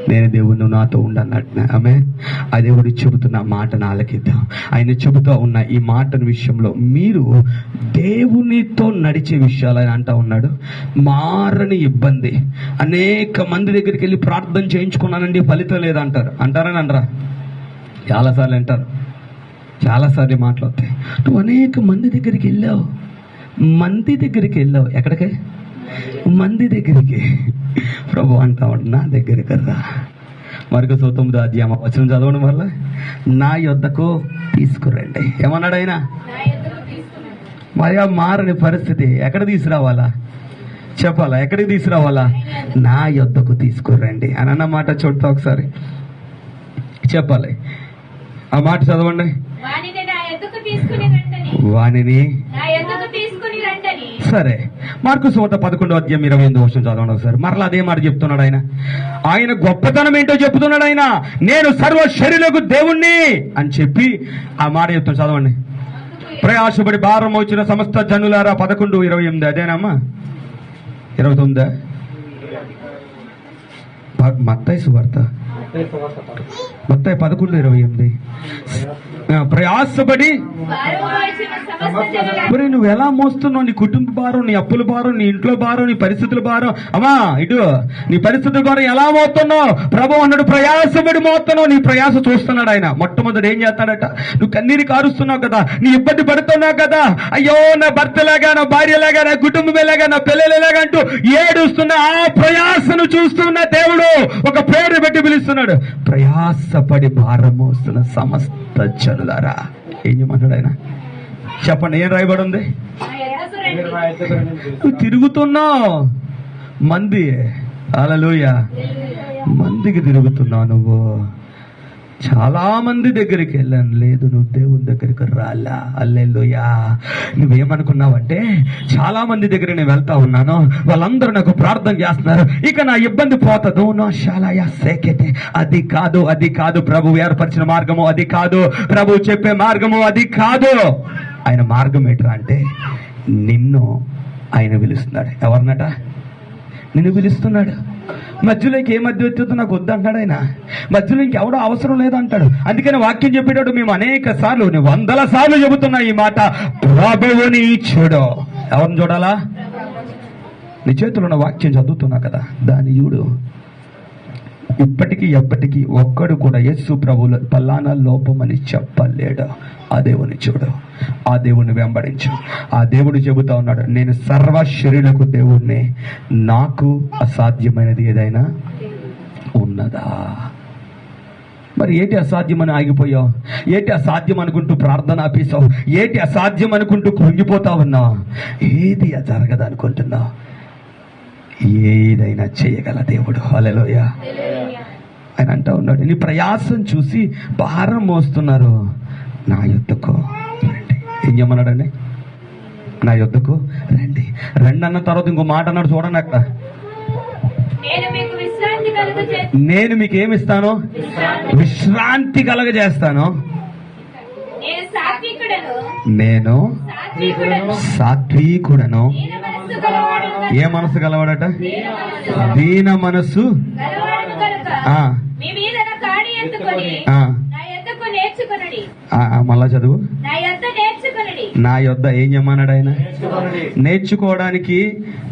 నేను దేవుడు నాతో ఉండన్నట్టు. ఆమేన్. ఆ దేవుడు చెబుతున్న మాటను ఆలకిద్దాం. ఆయన చెబుతూ ఉన్న ఈ మాటను విషయంలో మీరు దేవునితో నడిచే విషయాలు ఆయన అంటా ఉన్నాడు. మారని ఇబ్బంది. అనేక మంది దగ్గరికి వెళ్ళి ప్రార్థన చేయించుకున్నానండి, ఫలితం లేదంటారు. అంటారని అనరా? చాలాసార్లు అంటారు, చాలాసార్లు మాట్లాడతాయి. నువ్వు అనేక మంది దగ్గరికి వెళ్ళావు. ఎక్కడికి? మంది దగ్గరికి. ప్రభు అంటా ఉంటాడు, నా దగ్గరికి రా. మార్కొసు 9వ అధ్యాయం వచనం చదవడం వల్ల, నా యొద్దకు తీసుకురండి. ఏమన్నాడు ఆయన? మరి ఆ మారని పరిస్థితి ఎక్కడ తీసుకురావాలా? చెప్పాలా? ఎక్కడికి తీసుకురావాలా? నా యొద్దకు తీసుకురండి అని అన్నమాట. చూడతా ఒకసారి చెప్పాలి. ఆ మాట చదవండి. వానిని సరే. మార్కొసు 11వ అధ్యాయం 28వ వచనం చదవండి ఒకసారి. మరలా అదే మాట చెప్తున్నాడు ఆయన. ఆయన గొప్పతనం ఏంటో చెప్తున్నాడు ఆయన. నేను సర్వ శరీరులకు దేవుణ్ణి అని చెప్పి ఆ మాట చెప్తాను. చదవండి. ప్రయాసపడి భారం వచ్చిన సమస్త జనులారా. 11:28 అదేనమ్మా? 29 మత్తయి సువార్త మత్తయి 11:28. ప్రయాసపడి మరి నువ్వు ఎలా మోస్తున్నావు? నీ కుటుంబ భారం, నీ అప్పుల భారం, నీ ఇంట్లో భారం, నీ పరిస్థితుల భారం. అమ్మా ఇటు నీ పరిస్థితుల భారం ఎలా మోస్తున్నావు? ప్రభు అన్నాడు ప్రయాసపడి మోస్తున్నావు. నీ ప్రయాస చూస్తున్నాడు ఆయన. మొట్టమొదటి ఏం చేస్తాడట? నువ్వు కన్నీరు కారుస్తున్నావు కదా, నీ ఇబ్బంది పడుతున్నావు కదా, అయ్యో నా భర్తలాగా, నా భార్యలాగా, నా కుటుంబమేలాగా, నా పిల్లలేలాగా అంటూ ఏడుస్తున్న ఆ ప్రయాసను చూస్తున్న దేవుడు ఒక పేరు పెట్టి పిలుస్తున్నాడు. ప్రయాసపడి భారం మోస్తున్న సమస్త జనులారా. ఏం చేయమంటాడు ఆయన? చెప్పండి, ఏం రాయబడి ఉంది? నువ్వు తిరుగుతున్నావు మంది, హల్లెలూయా, మందికి తిరుగుతున్నావు. నువ్వు చాలా మంది దగ్గరికి వెళ్ళాను, లేదు నువ్వు దేవుని దగ్గరికి రాలా. హల్లెలూయా. నువ్వేమనుకున్నావంటే చాలా మంది దగ్గర నేను వెళ్తా ఉన్నాను, వాళ్ళందరూ నాకు ప్రార్థన చేస్తున్నారు, ఇక నా ఇబ్బంది పోతదు. నో శాలయా సేకెతే. అది కాదు, అది కాదు ప్రభు ఏర్పరిచిన మార్గము, అది కాదు ప్రభు చెప్పే మార్గము, అది కాదు. ఆయన మార్గం ఏంట్రా అంటే నిన్ను ఆయన పిలుస్తున్నాడు. ఎవరినట? నిన్ను పిలుస్తున్నాడు. మధ్యలోకి ఏ మధ్య వచ్చేదో నాకు వద్దంటాడు ఆయన. మధ్యలో ఇంకెవడో అవసరం లేదంటాడు. అందుకని వాక్యం చెప్పేటప్పుడు మేము అనేక సార్లు, 100 సార్లు చెబుతున్నా ఈ మాట, ప్రభువుని చూడు. ఎవరిని చూడాలా? నీ చేతిలో ఉన్న వాక్యం చదువుతున్నా కదా, దాన్ని చూడు. ఇప్పటికీ ఎప్పటికీ ఒక్కడు కూడా యేసు ప్రభువుల పలానా లోపం అని చెప్పలేడు. ఆ దేవుని చూడు, ఆ దేవుని వెంబడించు. ఆ దేవుడు చెబుతా ఉన్నాడు, నేను సర్వ శరీరకు దేవుణ్ణి, నాకు అసాధ్యమైనది ఏదైనా ఉన్నదా? మరి ఏంటి అసాధ్యమని ఆగిపోయావు? ఏంటి అసాధ్యం అనుకుంటూ ప్రార్థన ఆపేసావు? ఏంటి అసాధ్యం అనుకుంటూ కృంగిపోతా ఉన్నావు? ఏది జరగదు అనుకుంటున్నావు? ఏదైనా చేయగల దేవుడు. హల్లెలూయా. ఆయన అంటా ఉన్నాడు, నీ ప్రయాసం చూసి భారం మోస్తున్నారు, నా యొద్దకు రండి. ఏం చేయమన్నాడండి? నా యొద్దకు రండి. రండి అన్న తర్వాత ఇంకో మాట అన్నాడు, చూడండి అక్కడ, నేను మీకు ఏమిస్తాను? విశ్రాంతి కలగజేస్తాను. నేను సాత్వికుడను. ఏ మనసు గలవాడట? దీన మనసు. మళ్ళా చదువు. నా యొద్ద ఏం చెప్పమన్నాడు ఆయన? నేర్చుకోవడానికి.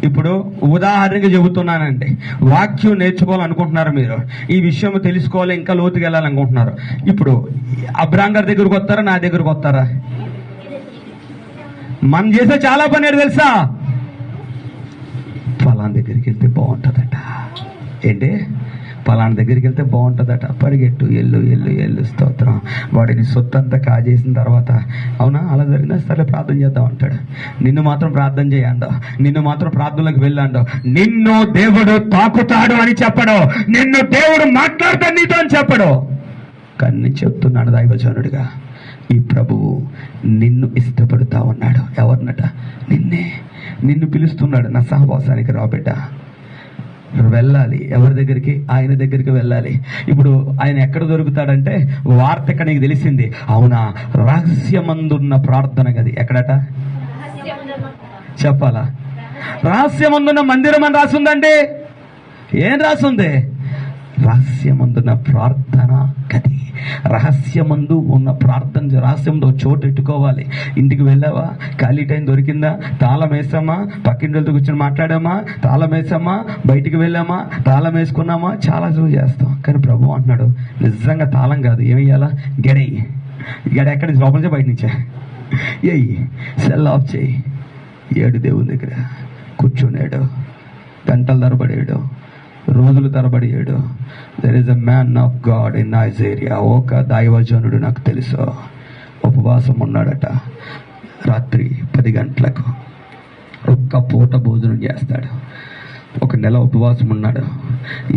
ఇప్పుడు ఉదాహరణగా చెబుతున్నానండి, వాక్యం నేర్చుకోవాలనుకుంటున్నారు మీరు, ఈ విషయం తెలుసుకోవాలి, ఇంకా లోతుగా వెళ్ళాలనుకుంటున్నారు. ఇప్పుడు అబ్రాం గారి దగ్గరకు వస్తారా, నా దగ్గరకు వస్తారా? మనం చేసే చాలా పని ఏంటి తెలుసా? ఫలానా దగ్గరికి వెళ్తే బాగుంటుందట. ఏంటి? ఫలానా దగ్గరికి వెళ్తే బాగుంటుందట. పరిగెట్టు, ఎల్లు ఎల్లు ఎల్లు, స్తోత్రం. వాడిని సొత్తంతా కాజేసిన తర్వాత, అవునా అలా జరిగినా సరే ప్రార్థన చేద్దాం అంటాడు. నిన్ను మాత్రం ప్రార్థన చేయండు, నిన్ను మాత్రం ప్రార్థనలకు వెళ్ళండు. నిన్ను దేవుడు తాకుతాడు అని చెప్పడు, నిన్ను దేవుడు మాట్లాడతాడు నీతో అని చెప్పడు. కానీ నేను చెప్తున్నాడు దైవజనుడిగా, ఈ ప్రభువు నిన్ను ఇష్టపడుతా ఉన్నాడు. ఎవరినట? నిన్నే. నిన్ను పిలుస్తున్నాడు, నా సహవాసానికి రాబిడ్డ. వెళ్ళాలి. ఎవరి దగ్గరికి? ఆయన దగ్గరికి వెళ్ళాలి. ఇప్పుడు ఆయన ఎక్కడ దొరుకుతాడంటే, వార్త ఇక్కడ నీకు తెలిసింది, అవునా, రహస్యమందున్న ప్రార్థన గది. ఎక్కడట చెప్పాలా? రహస్యమందున్న మందిరం అని రాసుందండి. ఏం రాసుంది? రహస్యమందున్న ప్రార్థన గది. రహస్యమందు ఉన్న ప్రార్థన, రహస్యంలో చోటు ఎట్టుకోవాలి. ఇంటికి వెళ్ళావా? ఖాళీ టైం దొరికిందా? తాళం వేసామా? పక్కింటితో కూర్చొని మాట్లాడామా? తాళం వేసామా? బయటికి వెళ్ళామా? తాళం వేసుకున్నామా? చాలా రోజు చేస్తాం. కానీ ప్రభు అంటున్నాడు, నిజంగా తాళం కాదు, ఏమయ్యాలా? గెడయి. గడ ఎక్కడి నుంచి? లోపల నుంచి, బయట నుంచే. ఏయి సెల్ ఆఫ్ చేయి. ఏడు దేవుని దగ్గర కూర్చున్నాడు, గంటల తరబడాడు, రోజులు తరబడియాడు. There is a man of God in Nigeria. ఒక దైవజనుడు నాకు తెలుసు, ఉపవాసం ఉన్నాడట. రాత్రి 10 గంటలకు ఒక్క పూట భోజనం చేస్తాడు. 1 నెల ఉపవాసం ఉన్నాడు.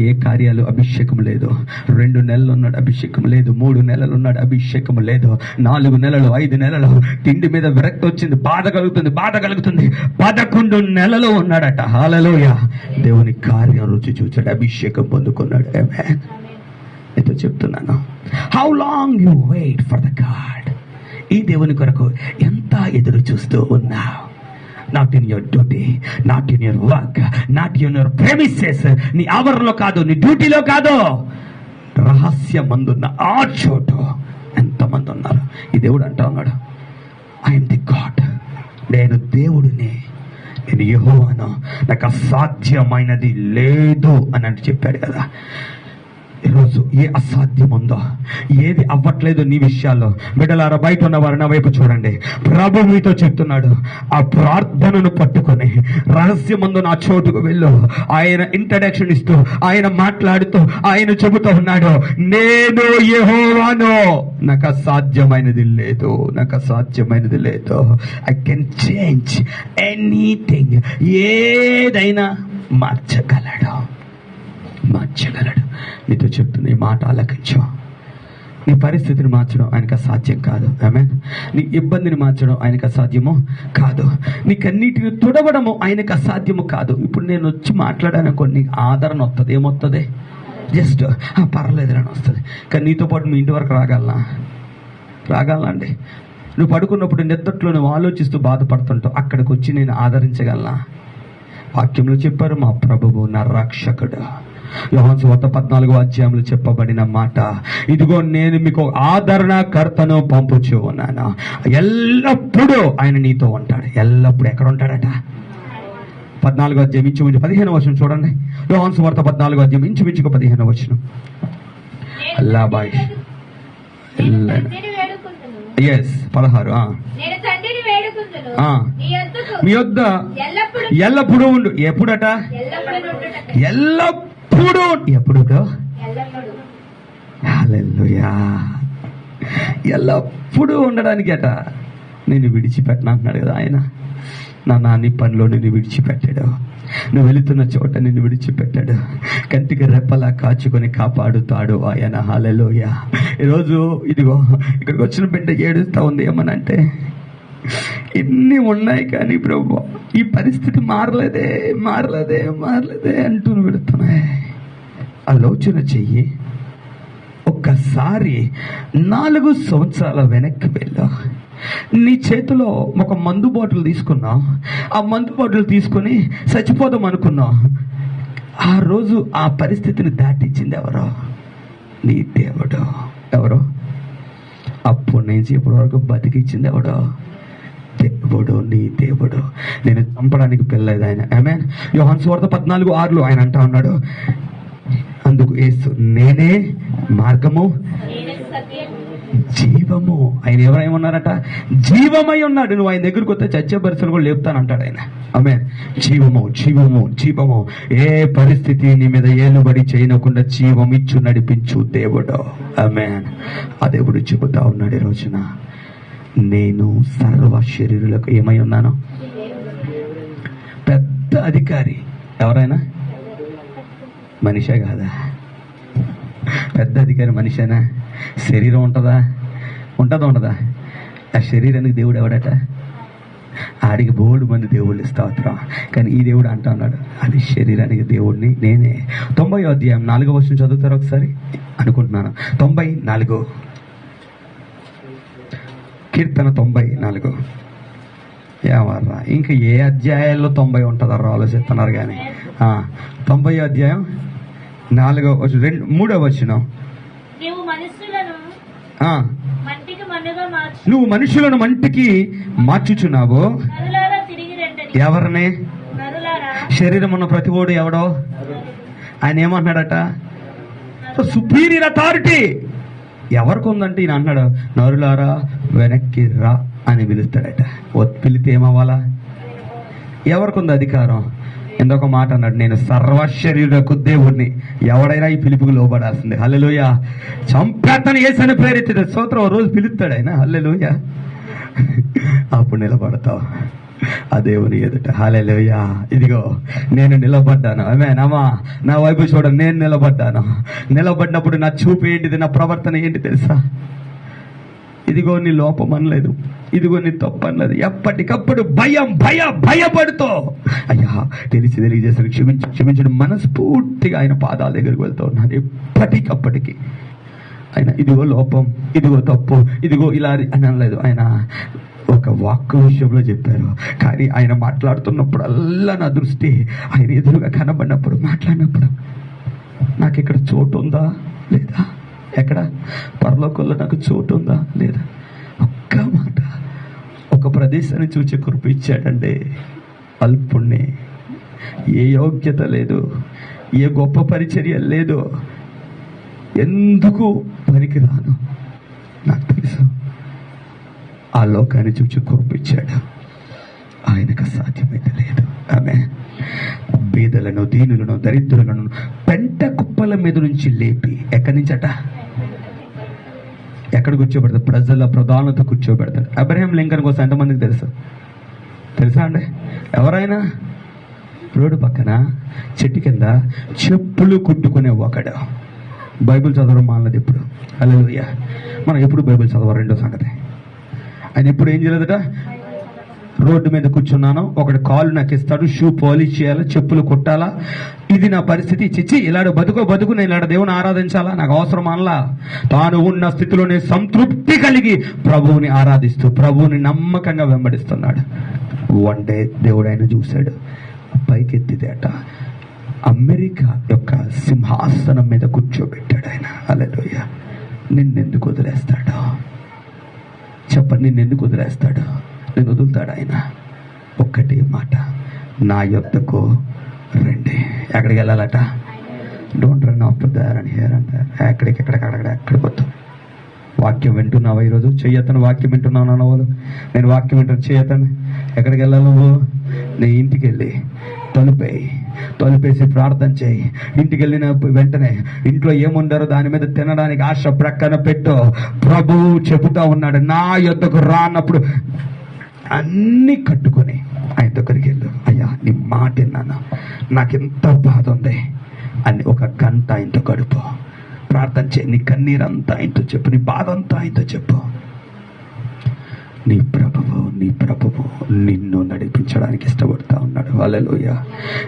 ఏ కార్యాలు అభిషేకం లేదు. 2 నెలలు ఉన్నాడు, అభిషేకం లేదు. 3 నెలలు ఉన్నాడు, అభిషేకం లేదు. 4 నెలలు, 5 నెలలు తిండి మీద విరక్తి వచ్చింది, బాధ కలుగుతుంది. 11 నెలలు ఉన్నాడట. హల్లెలూయా. దేవుని కార్యం రుచి చూచాడు, అభిషేకం పొందుకున్నాడు. ఆమేన్. నేను చెప్తున్నాను, how long you wait for the God. ఈ దేవుని కొరకు ఎంత ఎదురు చూస్తూ ఉన్నావు? Not in your duty, not in your work, not in your premises. నీ ఆవరణలో కాదు, నీ డ్యూటీలో కాదు, రహస్యమందున్న ఆ చోటు ఎంతమంది ఉన్నారు. ఈ దేవుడు అంటా ఉన్నాడు, ఐఎమ్ ది గాడ్, నేను దేవుడిని, నేను యెహోవాను, నాకు అసాధ్యమైనది లేదు అని అంటే చెప్పాడు కదా. ఈరోజు ఏ అసాధ్యం ఉందో, ఏది అవ్వట్లేదు నీ విషయాల్లో, బిడ్డలారా బయట ఉన్న వారు నా వైపు చూడండి. ప్రభు మీతో చెప్తున్నాడు, ఆ ప్రార్థనను పట్టుకొని రహస్యమందు నా చోటుకు వెళ్ళు. ఆయన ఇంట్రడక్షన్ ఇస్తూ, ఆయన మాట్లాడుతూ, ఆయన చెబుతూ ఉన్నాడు, నేను యెహోవాను, నాకు అసాధ్యమైనది లేదు, నాకు అసాధ్యమైనది లేదు. ఐ కెన్ చేంజ్ ఎనీథింగ్, ఏదైనా మార్చగలడు. నీతో చెప్తున్న ఈ మాట ఆలకించు. నీ పరిస్థితిని మార్చడం ఆయనకు అసాధ్యం కాదు. ఆమేన్. నీ ఇబ్బందిని మార్చడం ఆయనకు అసాధ్యము కాదు. నీకన్నిటిని తుడవడము ఆయనకు అసాధ్యము కాదు. ఇప్పుడు నేను వచ్చి మాట్లాడాను, నీకు ఆదరణ వస్తుంది. ఏమొస్తుంది? జస్ట్ పర్లేదురా అని వస్తుంది. కానీ నీతో పాటు మీ ఇంటి వరకు రాగలనా అండి? నువ్వు పడుకున్నప్పుడు నిద్రలో నువ్వు ఆలోచిస్తూ బాధపడుతుంటావు, అక్కడికి వచ్చి నేను ఆదరించగలనా? వాక్యంలో చెప్పారు, మా ప్రభువు నా రక్షకుడు. యోహాను సువార్త 14 చెప్పబడిన మాట, ఇదిగో నేను మీకు ఆదరణకర్తను పంపుచూ ఉన్నాను. ఎల్లప్పుడూ ఆయన నీతో ఉంటాడు. ఎల్లప్పుడు ఎక్కడ ఉంటాడట? 14 ఇంచుమించు 15 చూడండి. యోహాను సువార్త 14 ఇంచుమించుకు 15. అల్లాబాయ్ 16. మీ యొద్ద ఎల్లప్పుడూ ఉండు. ఎప్పుడట? ఎప్పుడు హల్లెలూయా. ఎల్లప్పుడూ ఉండడానికి అట నేను విడిచిపెట్టను అంటున్నాడు కదా ఆయన. నా నాని పనిలో నిన్ను విడిచిపెట్టాడు, నువ్వు వెళుతున్న చోట నిన్ను విడిచిపెట్టాడు, కంటికి రెప్పలా కాచుకొని కాపాడుతాడు ఆయన. హల్లెలూయా. ఈరోజు ఇదిగో ఇక్కడికి వచ్చిన బిడ్డ ఏడుస్తా ఉంది. ఏమనంటే, ఇన్ని ఉన్నాయి కానీ ప్రభు ఈ పరిస్థితి మారలేదే అంటూ పెడుతున్నాయి. ఆలోచన చెయ్యి. ఒక్కసారి 4 సంవత్సరాల వెనక్కి వెళ్ళు. నీ చేతిలో ఒక మందు బాటిల్ తీసుకున్నావు. ఆ మందు బాటిల్ తీసుకొని చచ్చిపోదాం అనుకున్నావు. ఆ రోజు ఆ పరిస్థితిని దాటించింది ఎవరో? నీ దేవుడు. ఎవరో? అప్పటి నుంచి ఇప్పటి వరకు బతికిచ్చింది ఎవడో? దేవుడు, నీ దేవుడు. నేను చంపడానికి పెళ్ళలేదు ఆయన. ఆమేన్. యోహాను సువార్త 14:6 ఆయన అంటా ఉన్నాడు, అందుకు యేసు, నేనే మార్గము జీవము. ఆయన ఎవరేమన్నారట? జీవమై ఉన్నాడు. నువ్వు ఆయన దగ్గరికి వస్తే చచ్చే పరిస్థితులు కూడా లేపుతానంటాడు ఆయన. ఆమేన్. జీవము. ఏ పరిస్థితి నీ మీద ఏలుబడి చేయనకుండా జీవమిచ్చు నడిపించు దేవుడు. ఆమేన్. ఆ దేవుడు చెబుతా ఉన్నాడు ఈ రోజున, నేను సర్వ శరీరులకు ఏమై ఉన్నాను? పెద్ద అధికారి. ఎవరైనా మనిషే కాదా? పెద్ద అధికారి మనిషేనా? శరీరం ఉండదా? ఆ శరీరానికి దేవుడు ఎవడట? ఆడికి బోర్డు మంది దేవుళ్ళు స్తోత్రం. కానీ ఈ దేవుడు అంటా ఉన్నాడు, అది శరీరానికి దేవుడిని నేనే. 90వ అధ్యాయం 4వ వచనం చదువుతారు ఒకసారి అనుకుంటున్నాను. 94 కీర్తన 94. ఏమర్రా, ఇంకా ఏ అధ్యాయాల్లో 90 ఉంటుందర్రా ఆలోచిస్తున్నారు. కానీ 90వ అధ్యాయం 4వ వచనం 3వ వచనం, నువ్వు మనుషులను మంటికి మార్చుచున్నావు. ఎవరిని? శరీరం ఉన్న ప్రతివాడు ఎవడో? ఆయన ఏమంటున్నాడట? సుపీరియర్ అథారిటీ ఎవరికి ఉందంటే ఈయన అంటున్నాడు, నరులారా వెనక్కి రా అని పిలుస్తాడట. పిలితే ఏమవ్వాలా? ఎవరికి ఉంది అధికారం? ఇంకొక మాట అన్నాడు, నేను సర్వశరీరకు దేవుడిని. ఎవడైనా ఈ పిలుపుకు లోబడాల్సిందే. హల్లెలూయా. చంపేతను యేసుని ప్రేరేపిత స్తోత్రం. ఓ రోజు పిలుస్తాడు ఆయన. హల్లెలూయా. అప్పుడు నిలబడతావు ఆ దేవుని ఎదుట. హల్లెలూయా. ఇదిగో నేను నిలబడ్డాను. ఆమేన్. అమ్మా నా వైపు చూడండి, నేను నిలబడినప్పుడు నా చూపు ఏంటిది, నా ప్రవర్తన ఏంటి తెలుసా? ఇదిగో నీ లోపం అనలేదు, ఇదిగో నీ తప్పు అనలేదు. ఎప్పటికప్పుడు భయపడుతూ అయ్యా తెలియజేసిన క్షమించడం మనస్ఫూర్తిగా ఆయన పాదాల దగ్గరికి వెళ్తూ ఉన్నాను. ఎప్పటికప్పటికి ఆయన ఇదిగో లోపం, ఇదిగో తప్పు, ఇదిగో ఇలా అని అనలేదు. ఆయన ఒక వాక్కు విషయంలో చెప్పారు. కానీ ఆయన మాట్లాడుతున్నప్పుడల్లా నా దృష్టి ఆయన ఎదురుగా కనబడినప్పుడు, మాట్లాడినప్పుడు నాకు ఇక్కడ చోటు ఉందా లేదా, ఎక్కడ పరలోకంలో నాకు చోటు ఉందా లేదా, ఒక్క మాట ఒక ప్రదేశాన్ని చూచి కృప ఇచ్చాడండి. అల్పుణ్ణి, ఏ యోగ్యత లేదు, ఏ గొప్ప పరిచర్య లేదు, ఎందుకు పనికిరాను నాకు తెలుసు. ఆ లోకాన్ని చూచి కృపించాడు. ఆయనకు సాధ్యమైతే లేదు. ఆమె బీదలను, దీనులను, దరిద్రులను పెంట కుప్పల మీద నుంచి లేపి, ఎక్కడి నుంచట, ఎక్కడ కూర్చోబెడతాడు? ప్రజల ప్రధానత కూర్చోబెడతాడు. అబ్రహాం లింకన్ కోసం ఎంతమందికి తెలుసా అండి? ఎవరైనా రోడ్డు పక్కన చెట్టు కింద చెప్పులు కుట్టుకునే ఒకడు. బైబిల్ చదవడం మానలేదు ఇప్పుడు. హల్లెలూయా. మనం ఎప్పుడు బైబిల్ చదవాలి. రెండో సంగతి, ఆయన ఎప్పుడు ఏం చేయలేదట, రోడ్డు మీద కూర్చున్నాను, ఒకటి కాలు నాకు ఇస్తాడు, షూ పాలిష్ చేయాలా, చెప్పులు కుట్టాలా, ఇది నా పరిస్థితి, చిచ్చి ఇలాంటి బతుకు నేను ఇలాంటి దేవుని ఆరాధించాలా, నాకు అవసరం అనలా. తాను ఉన్న స్థితిలోనే సంతృప్తి కలిగి ప్రభువుని ఆరాధిస్తూ ప్రభువుని నమ్మకంగా వెంబడిస్తున్నాడు. వన్ డే దేవుడు ఆయన చూశాడు, పైకెత్తిదేట అమెరికా యొక్క సింహాసనం మీద కూర్చోబెట్టాడు ఆయన. హల్లెలూయా. నిన్నెందుకు వదిలేస్తాడు చెప్పండి? నిన్నెందుకు వదిలేస్తాడు? నేను వదులుతాడు ఆయన? ఒక్కటే మాట, నా యొద్దకు రండి. ఎక్కడికి వెళ్ళాలట? Don't run after there and here and there. ఎక్కడికి వద్దు. వాక్యం వింటున్నావా ఈరోజు? చెయ్యతను వాక్యం వింటున్నావు అన్న వాళ్ళు, నేను వాక్యం వింటాను చెయ్యతను. ఎక్కడికి వెళ్ళాలి నువ్వు? నీ ఇంటికి వెళ్ళి తలుపేసి ప్రార్థన చేయి. ఇంటికి వెళ్ళిన వెంటనే ఇంట్లో ఏముండారో దాని మీద తినడానికి ఆశ ప్రక్కన పెట్టు. ప్రభువు చెబుతా ఉన్నాడు, నా యొద్దకు రానప్పుడు అన్ని కట్టుకొని ఆయన దగ్గరికి వెళ్ళు. అయ్యా నీ మాట విన్నాను, నాకెంత బాధ ఉంది అని ఒక గంట ఆయనతో గడుపు. ప్రార్థన చేయి. నీ కన్నీరంతా ఆయనతో చెప్పు, నీ బాధ అంతా ఆయనతో చెప్పు. నీ ప్రభువు నిన్ను నడిపించడానికి ఇష్టపడుతూ ఉన్నాడు. హల్లెలూయా.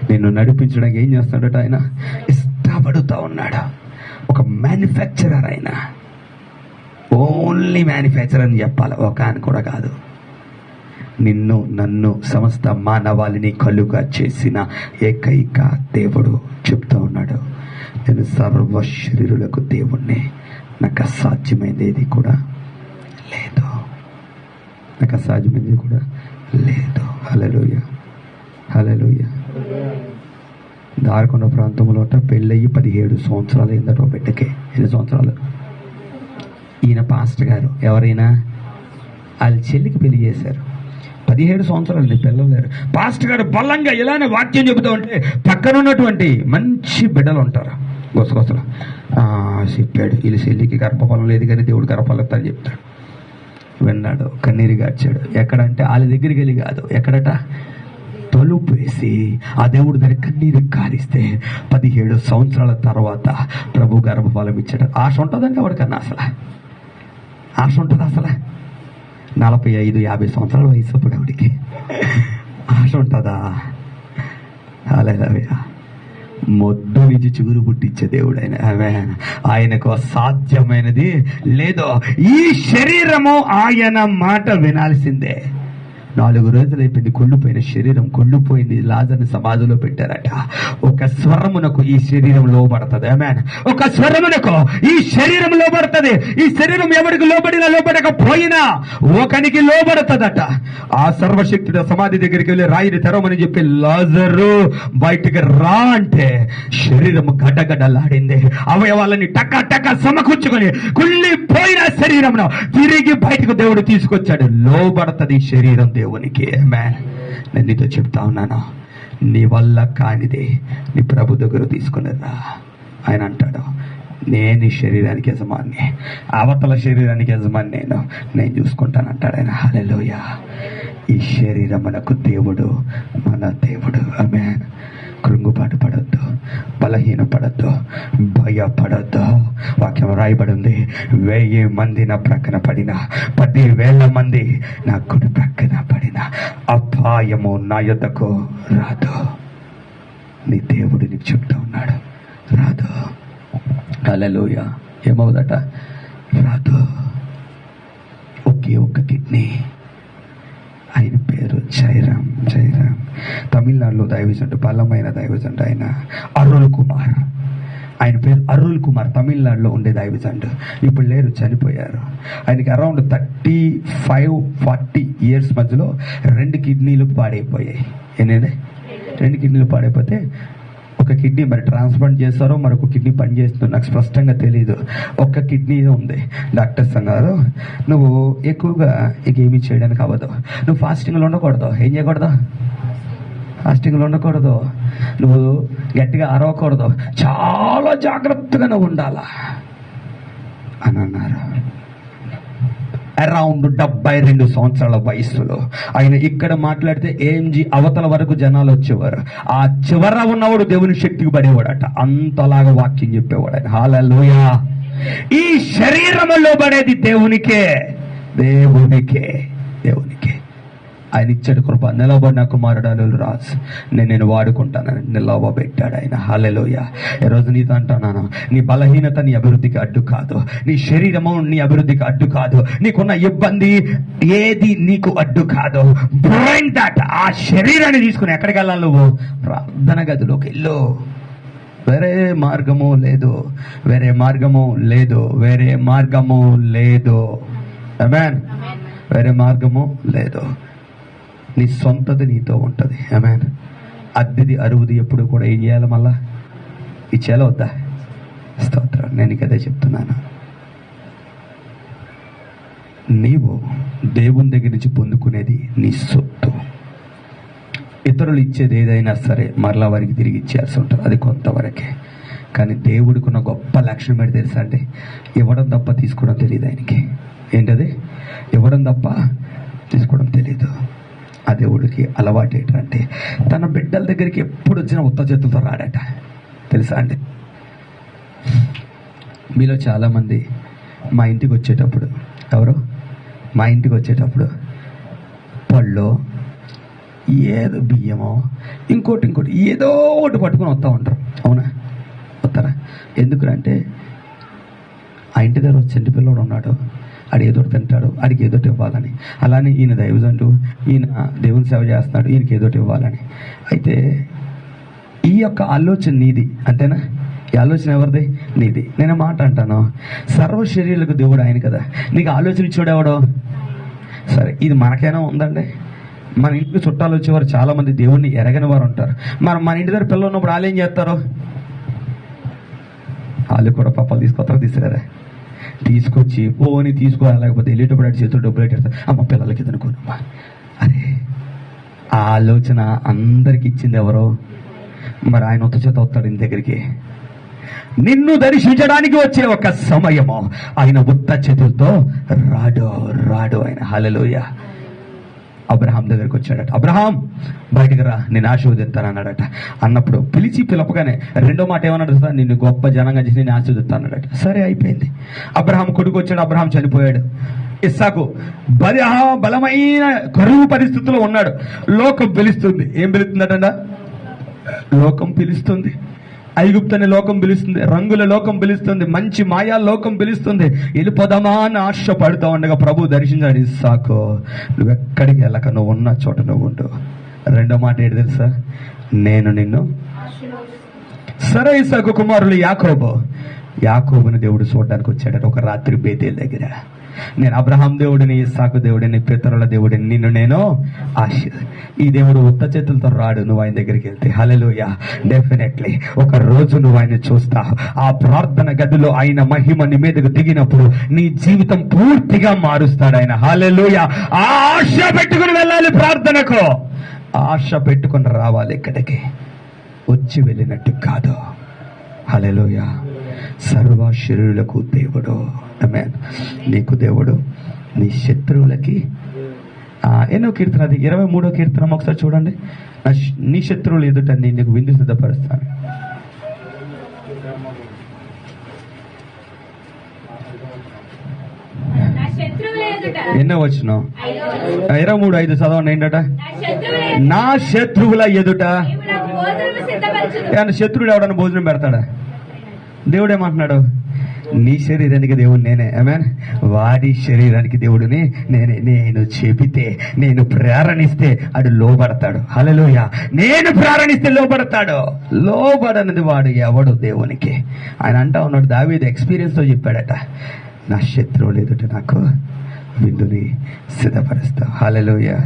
నిన్ను నడిపించడానికి ఏం చేస్తాడట? ఆయన ఇష్టపడుతూ ఉన్నాడు. ఒక మ్యానుఫ్యాక్చరర్ ఆయన, ఓన్లీ మ్యానుఫ్యాక్చరర్ అని చెప్పాలి, ఒక ఆయన కూడా కాదు. నిన్ను నన్ను సమస్త మానవాళిని కలుగా చేసిన ఏకైక దేవుడు చెప్తా ఉన్నాడు, నేను సర్వ శరీరులకు దేవుణ్ణి, నాకు అసాధ్యమైంది ఏది కూడా లేదు, నాకు అసాధ్యమైంది కూడా లేదు. హల్లెలూయా. హల్లెలూయా. దారకొండ ప్రాంతంలో పెళ్ళయ్యి 17 సంవత్సరాలు అయిందట ఒక బిడ్డకే. 8 సంవత్సరాలు. ఈయన పాస్టర్ గారు, ఎవరైనా వాళ్ళ చెల్లికి పెళ్లి చేశారు. 17 సంవత్సరాలు పిల్లలు లేరు. పాస్టర్ గారు బలంగా ఇలానే వాక్యం చెబుతూ ఉంటే పక్కన ఉన్నటువంటి మంచి బిడ్డలు ఉంటారు, గొసగొసలు చెప్పాడు, వీళ్ళ చెల్లికి గర్భఫలం లేదు కానీ దేవుడు గర్భఫలం చెప్తాడు. విన్నాడు, కన్నీరు గార్చాడు. ఎక్కడంటే వాళ్ళ దగ్గరికి వెళ్ళి కాదు, ఎక్కడట, తలుపు వేసి ఆ దేవుడు దాని కన్నీరు కారిస్తే 17 సంవత్సరాల తర్వాత ప్రభు గర్భఫలం ఇచ్చాడు. ఆశ ఉంటుందండి ఎవరికన్నా? అసలు ఆశ ఉంటుంది? అసలు 45-50 సంవత్సరాల వయసు అప్పుడు ఆవిడికి ఆశ ఉంటుందా? హల్లెలూయా. మొద్దు నుంచి చిగురు పుట్టించే దేవుడు ఆయన. ఆయనకు అసాధ్యమైనది లేదు. ఈ శరీరము ఆయన మాట వినాల్సిందే. 4 రోజులు అయిపోయింది, కుళ్ళిపోయిన శరీరం కుళ్ళిపోయింది. లాజర్ని సమాధిలో పెట్టారట. ఒక స్వరమునకు ఈ శరీరం లోబడుతుంది. ఆమేన్. ఒక స్వరమునకు ఈ శరీరం లోబడుతుంది. ఈ శరీరం ఎవరికి లోబడినా లోబడకపోయినా ఒకనికి లోబడుతుందట. ఆ సర్వశక్తుడు సమాధి దగ్గరికి వెళ్ళి రాయిని తెరవమని చెప్పి లాజరు బయటికి రా అంటే శరీరం గడ్డగడ్డలాడింది. అవయవాలని టక్క టక్క సమకూర్చుకొని కుళ్ళిపోయిన శరీరం తిరిగి బయటకు దేవుడు తీసుకొచ్చాడు. లోబడుతుంది శరీరం దేవునికి. నేను నీతో చెప్తా ఉన్నాను, నీ వల్ల కానిది నీ ప్రభు దగ్గర తీసుకునేదా. ఆయన అంటాడు, నేను ఈ శరీరానికి యజమాని, అవతల శరీరానికి యజమాని నేను చూసుకుంటాను అంటాడు ఆయన. హల్లెలూయా. ఈ శరీరం మనకు దేవుడు, మన దేవుడు. ఆమేన్. కృంగుబాటు పడద్దు, బలహీన పడద్దు, భయపడద్దు. వాక్యం రాయబడి ఉంది, 1000 మంది నా ప్రక్కన పడిన, 10,000 మంది నా కుడి ప్రక్కన పడిన అపాయము నా యొద్దకు రాదు. నీ దేవుడు నీకు చెప్తా ఉన్నాడు, రాదు. హల్లెలూయా. ఏమవుదట? రాదు. ఒకే ఒక్క కిడ్నీ ఆయన పేరు జయరామ్. తమిళనాడులో దైవజనుడు, బలమైన దైవజనుడు ఆయన అరుల్ కుమార్. ఆయన పేరు అరుల్ కుమార్, తమిళనాడులో ఉండే దైవజనుడు. ఇప్పుడు లేరు, చనిపోయారు. ఆయనకి అరౌండ్ 35-40 ఇయర్స్ మధ్యలో 2 కిడ్నీలు పాడైపోయాయి. ఏంటంటే 2 కిడ్నీలు పాడైపోతే ఒక కిడ్నీ మరి ట్రాన్స్ప్లాంట్ చేస్తారో మరొక కిడ్నీ పనిచేస్తుందో నాకు స్పష్టంగా తెలియదు. ఒక్క కిడ్నీ ఉంది. డాక్టర్స్ అన్నారు, నువ్వు ఎక్కువగా ఏమీ చేయడానికి అవ్వదు, నువ్వు ఫాస్టింగ్లో ఉండకూడదు. ఏం చేయకూడదు? ఫాస్టింగ్లో ఉండకూడదు, నువ్వు గట్టిగా అరవకూడదు, చాలా జాగ్రత్తగా నువ్వు ఉండాలా అని అన్నారు. అరౌండ్ 72 సంవత్సరాల వయసులో ఆయన ఇక్కడ మాట్లాడితే AMG అవతల వరకు జనాలు వచ్చేవారు. ఆ చివర ఉన్నవాడు దేవుని శక్తికి పడేవాడట. అంతలాగా వాక్యం చెప్పేవాడు ఆయన. హల్లెలూయా. ఈ శరీరంలో పడేది దేవునికే. ఆయన ఇచ్చాడు కృప. నిలబడిన కుమారుడు రాజు నేను వాడుకుంటానని నిలవబెట్టాడు ఆయన. హల్లెలూయా. ఈ రోజు నీతో అంటున్నాను, నీ బలహీనత నీ అభివృద్ధికి అడ్డు కాదు, నీ శరీరము నీ అభివృద్ధికి అడ్డు కాదు, నీకున్న ఇబ్బంది ఏది నీకు అడ్డు కాదు. బ్రైన్ దాట్ ఆ శరీరాన్ని తీసుకుని ఎక్కడికి వెళ్ళాలి? నువ్వు ప్రార్థన గదిలోకి వెళ్ళు. వేరే మార్గము లేదు. ఆమేన్. వేరే మార్గము లేదు. నీ సొంతది నీతో ఉంటుంది. ఆమేన్. అద్దెది అరువుది ఎప్పుడు కూడా ఏం చేయాలి? మళ్ళా ఇచ్చేయాలా వద్దా? స్తోత్రం. నేను కదే చెప్తున్నాను, నీవు దేవుని దగ్గర నుంచి పొందుకునేది నీ సొత్తు. ఇతరులు ఇచ్చేది ఏదైనా సరే మరలా వారికి తిరిగి ఇచ్చేయాల్సి ఉంటుంది, అది కొంతవరకే. కానీ దేవుడికి ఉన్న గొప్ప లక్షణం ఏంటి తెలుసా అంటే, ఇవ్వడం తప్ప తీసుకోవడం తెలియదు ఆయనకి. ఏంటది? ఇవ్వడం తప్ప తీసుకోవడం తెలియదు. ఆ దేవుడికి అలవాటు ఏంటంటే తన బిడ్డల దగ్గరికి ఎప్పుడు వచ్చినా ఉత్త చేతులతో రాడట. తెలుసా అండి? మీలో చాలామంది మా ఇంటికి వచ్చేటప్పుడు పళ్ళు ఏదో బియ్యమో ఇంకోటి ఏదో ఒకటి పట్టుకొని వస్తూ ఉంటారు. అవునా? వస్తారా? ఎందుకంటే ఆ ఇంటి దగ్గర చంటి పిల్లడు ఉన్నాడు, ఆడు ఏదోటి తింటాడు, ఆడికి ఏదోటి ఇవ్వాలని. అలానే ఈయన దైవజనుడు, ఈయన దేవుని సేవ చేస్తున్నాడు, ఈయనకి ఏదోటి ఇవ్వాలని. అయితే ఈ యొక్క ఆలోచన నీది, అంతేనా? ఈ ఆలోచన ఎవరిది? నీది. నేను మాట అంటాను, సర్వ శరీరులకు దేవుడు ఆయన కదా. నీకు ఆలోచన ఇచ్చాడెవడో? సరే, ఇది మనకైనా ఉందండి. మన ఇంటికి చుట్టాలు వచ్చేవారు చాలా మంది దేవుణ్ణి ఎరగని వారు ఉంటారు. మన ఇంటి దగ్గర పిల్లలు ఉన్నప్పుడు వాళ్ళు ఏం చేస్తారు? వాళ్ళు కూడా పాపాలు తీసుకురా, తీసుకొచ్చి పోని తీసుకోవాలి, లేకపోతే వెళ్ళేటప్పుడు అటు చేతులు డబ్బులు పెట్టేస్తారు. అమ్మ పిల్లలకి తినుకోనమ్మా. అరే, ఆ ఆలోచన అందరికి ఇచ్చింది ఎవరో? మరి ఆయన ఉత్త చేత వస్తాడు ఇంటి దగ్గరికి. నిన్ను దర్శించడానికి వచ్చే ఒక సమయము ఆయన ఉత్త చేతులతో రాడు ఆయన. హల్లెలూయా. అబ్రహాం దగ్గరికి వచ్చాడట. అబ్రహాం బయటికి రా, నేను ఆశీర్వదిస్తాను అన్నాడట. అన్నప్పుడు పిలపగానే రెండో మాట ఏమన్నాడు? నిన్ను గొప్ప జనంగా చేసి నేను ఆశీర్వదిస్తాను అన్నాడట. సరే, అయిపోయింది. అబ్రహాం కొడుకు వచ్చాడు. అబ్రహాం చనిపోయాడు. ఇస్సాకు బలమైన కరువు పరిస్థితుల్లో ఉన్నాడు. లోకం పిలుస్తుంది. ఏం పిలుస్తుందట? లోకం పిలుస్తుంది. ఐగుప్తు అనే లోకం పిలుస్తుంది, రంగుల లోకం పిలుస్తుంది, మంచి మాయా లోకం పిలుస్తుంది. వెళ్ళిపోదామా అని ఆశ పడుతూ ఉండగా ప్రభు దర్శించాడు. ఇస్సాకు, నువ్వెక్కడికి వెళ్ళక నువ్వు ఉన్న చోట నువ్వు ఉండు. రెండో మాట ఏంటి తెలుసా? నేను నిన్ను. సరే, ఇస్సాకు కుమారులు యాకోబుని దేవుడు చూడడానికి వచ్చాడట ఒక రాత్రి బేతేల్ దగ్గర. నేను అబ్రహాం దేవుడిని, ఇస్సాకు దేవుడిని, పితరుల దేవుడిని, నిన్ను నేను ఈ దేవుడు ఉత్త చేతులతో రాడు నువ్వు ఆయన దగ్గరికి వెళ్తే. హల్లెలూయా. డెఫినెట్లీ ఒక రోజు నువ్వు ఆయన చూస్తావు. ఆ ప్రార్థన గదిలో ఆయన మహిమ నీ మీదకు దిగినప్పుడు నీ జీవితం పూర్తిగా మారుస్తాడు ఆయన. హల్లెలూయా. ఆశ పెట్టుకుని వెళ్ళాలి ప్రార్థనకు, ఆశ పెట్టుకుని రావాలి ఇక్కడికి, వచ్చి వెళ్ళినట్టు కాదు. హల్లెలూయా. సర్వ శరీరులకు దేవుడు. ఆమేన్. నీకు దేవుడు, నీ శత్రువులకి. ఎన్నో కీర్తన? అది 23వ కీర్తన. ఒకసారి చూడండి. నీ శత్రువులు ఎదుట నీకు విందు సిద్ధపరుస్తాను. ఎన్నో వచ్చిన 23:5 చదవండి. ఏంటట? నా శత్రువుల ఎదుట. శత్రువుడు ఎవడన్నా భోజనం పెడతాడా? దేవుడు ఏమంటున్నాడు? నీ శరీరానికి దేవుడు నేనే. ఆమేన్. వాడి శరీరానికి దేవుడిని నేనే. నేను చెబితే, నేను ప్రేరణిస్తే అడు లోబడతాడు. హల్లెలూయా. నేను ప్రేరణిస్తే లోబడతాడు. లోబడనది వాడు ఎవడు దేవునికి. ఆయన అంటా ఉన్నాడు, దావీదు ఎక్స్పీరియన్స్ తో చెప్పాడట, నా శత్రువులు ఎదుట నాకు విందుని సిద్ధపరుస్తా. హల్లెలూయా.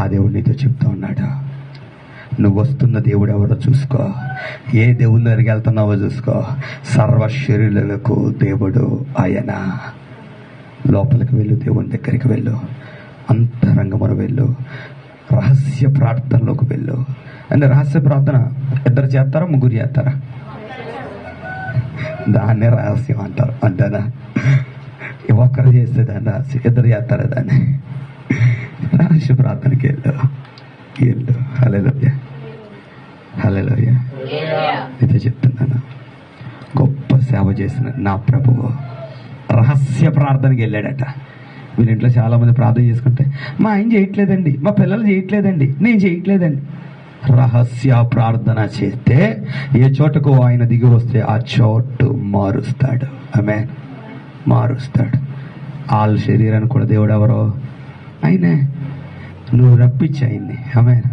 ఆ దేవుడు నీతో చెప్తా ఉన్నాడు, నువ్వు వస్తున్న దేవుడు ఎవరో చూసుకో, ఏ దేవుని దగ్గరికి వెళ్తున్నావో చూసుకో. సర్వ శరీరులకు దేవుడు ఆయన. లోపలికి వెళ్ళు, దేవుని దగ్గరికి వెళ్ళు, అంతరంగమును వెళ్ళు, రహస్య ప్రార్థనలోకి వెళ్ళు. అంటే రహస్య ప్రార్థన ఇద్దరు చేస్తారా, ముగ్గురు చేస్తారా? దాన్నే రహస్యం అంటారు. అంతేనా? ఒక్కరు చేస్తే దాన్ని రహస్యం, ఇద్దరు చేస్తారా దాన్ని? రహస్య ప్రార్థనకి వెళ్ళు. హల్లెలూయా. హల్లెలూయా. ఇదే చెప్తున్నాను, గొప్ప సేవ చేసిన నా ప్రభువు రహస్య ప్రార్థనకి వెళ్ళాడట. వీళ్ళ ఇంట్లో చాలా మంది ప్రార్థన చేసుకుంటే, మా ఆయన చేయట్లేదండి, మా పిల్లలు చేయట్లేదండి, నేను చేయట్లేదండి. రహస్య ప్రార్థన చేస్తే ఏ చోటకు ఆయన దిగి వస్తే ఆ చోటు మారుస్తాడు. ఆమేన్. మారుస్తాడు. వాళ్ళ శరీరాన్ని కూడా దేవుడు ఎవరో ఆయనే. నువ్వు రప్పించాయింది. ఆమేన్.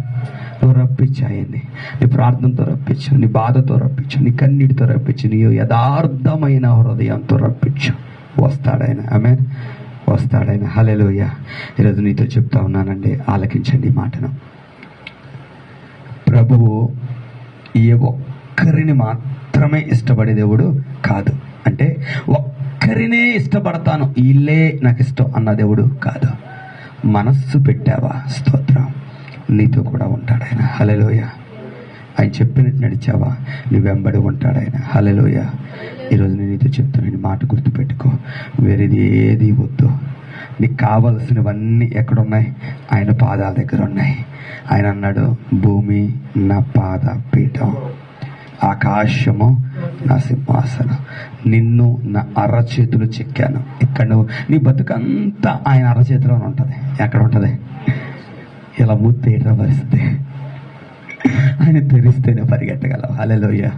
నువ్వు రప్పించాయింది. నీ ప్రార్థనతో రప్పించు, నీ బాధతో రప్పించు, నీ కన్నీటితో రప్పించు, నీ యథార్థమైన హృదయంతో రప్పించు. వస్తాడాయన. ఆమేన్. వస్తాడాయన. హల్లెలూయా. ఈరోజు నీతో చెప్తా ఉన్నానండి, ఆలకించండి ఈ మాటను. ప్రభువు ఏ ఒక్కరిని మాత్రమే ఇష్టపడే దేవుడు కాదు. అంటే ఒక్కరినే ఇష్టపడతాను, వీళ్ళే నాకు ఇష్టం అన్న దేవుడు కాదు. మనస్సు పెట్టావా, స్తోత్రం, నీతో కూడా ఉంటాడు ఆయన. హల్లెలూయా. ఆయన చెప్పినట్టు నడిచావా, నీ వెంబడి ఉంటాడు ఆయన. హల్లెలూయా. ఈరోజు నేను నీతో చెప్తాను, మాట గుర్తుపెట్టుకో, వేరేది ఏది వద్దు. నీకు కావలసినవన్నీ ఎక్కడున్నాయి? ఆయన పాదాల దగ్గర ఉన్నాయి. ఆయన అన్నాడు, భూమి నా పాద పీఠం, ఆకాశము నా సింహాసనం, నిన్ను నా అరచేతులు చెక్కాను. ఇక్కడ నువ్వు నీ బతుకంతా ఆయన అరచేతిలోనే ఉంటుంది. ఎక్కడ ఉంటుంది? ఇలా మూతేయడం పరిస్థితి. ఆయన తెరిస్తేనే పరిగెట్టగలవు. హల్లెలూయా.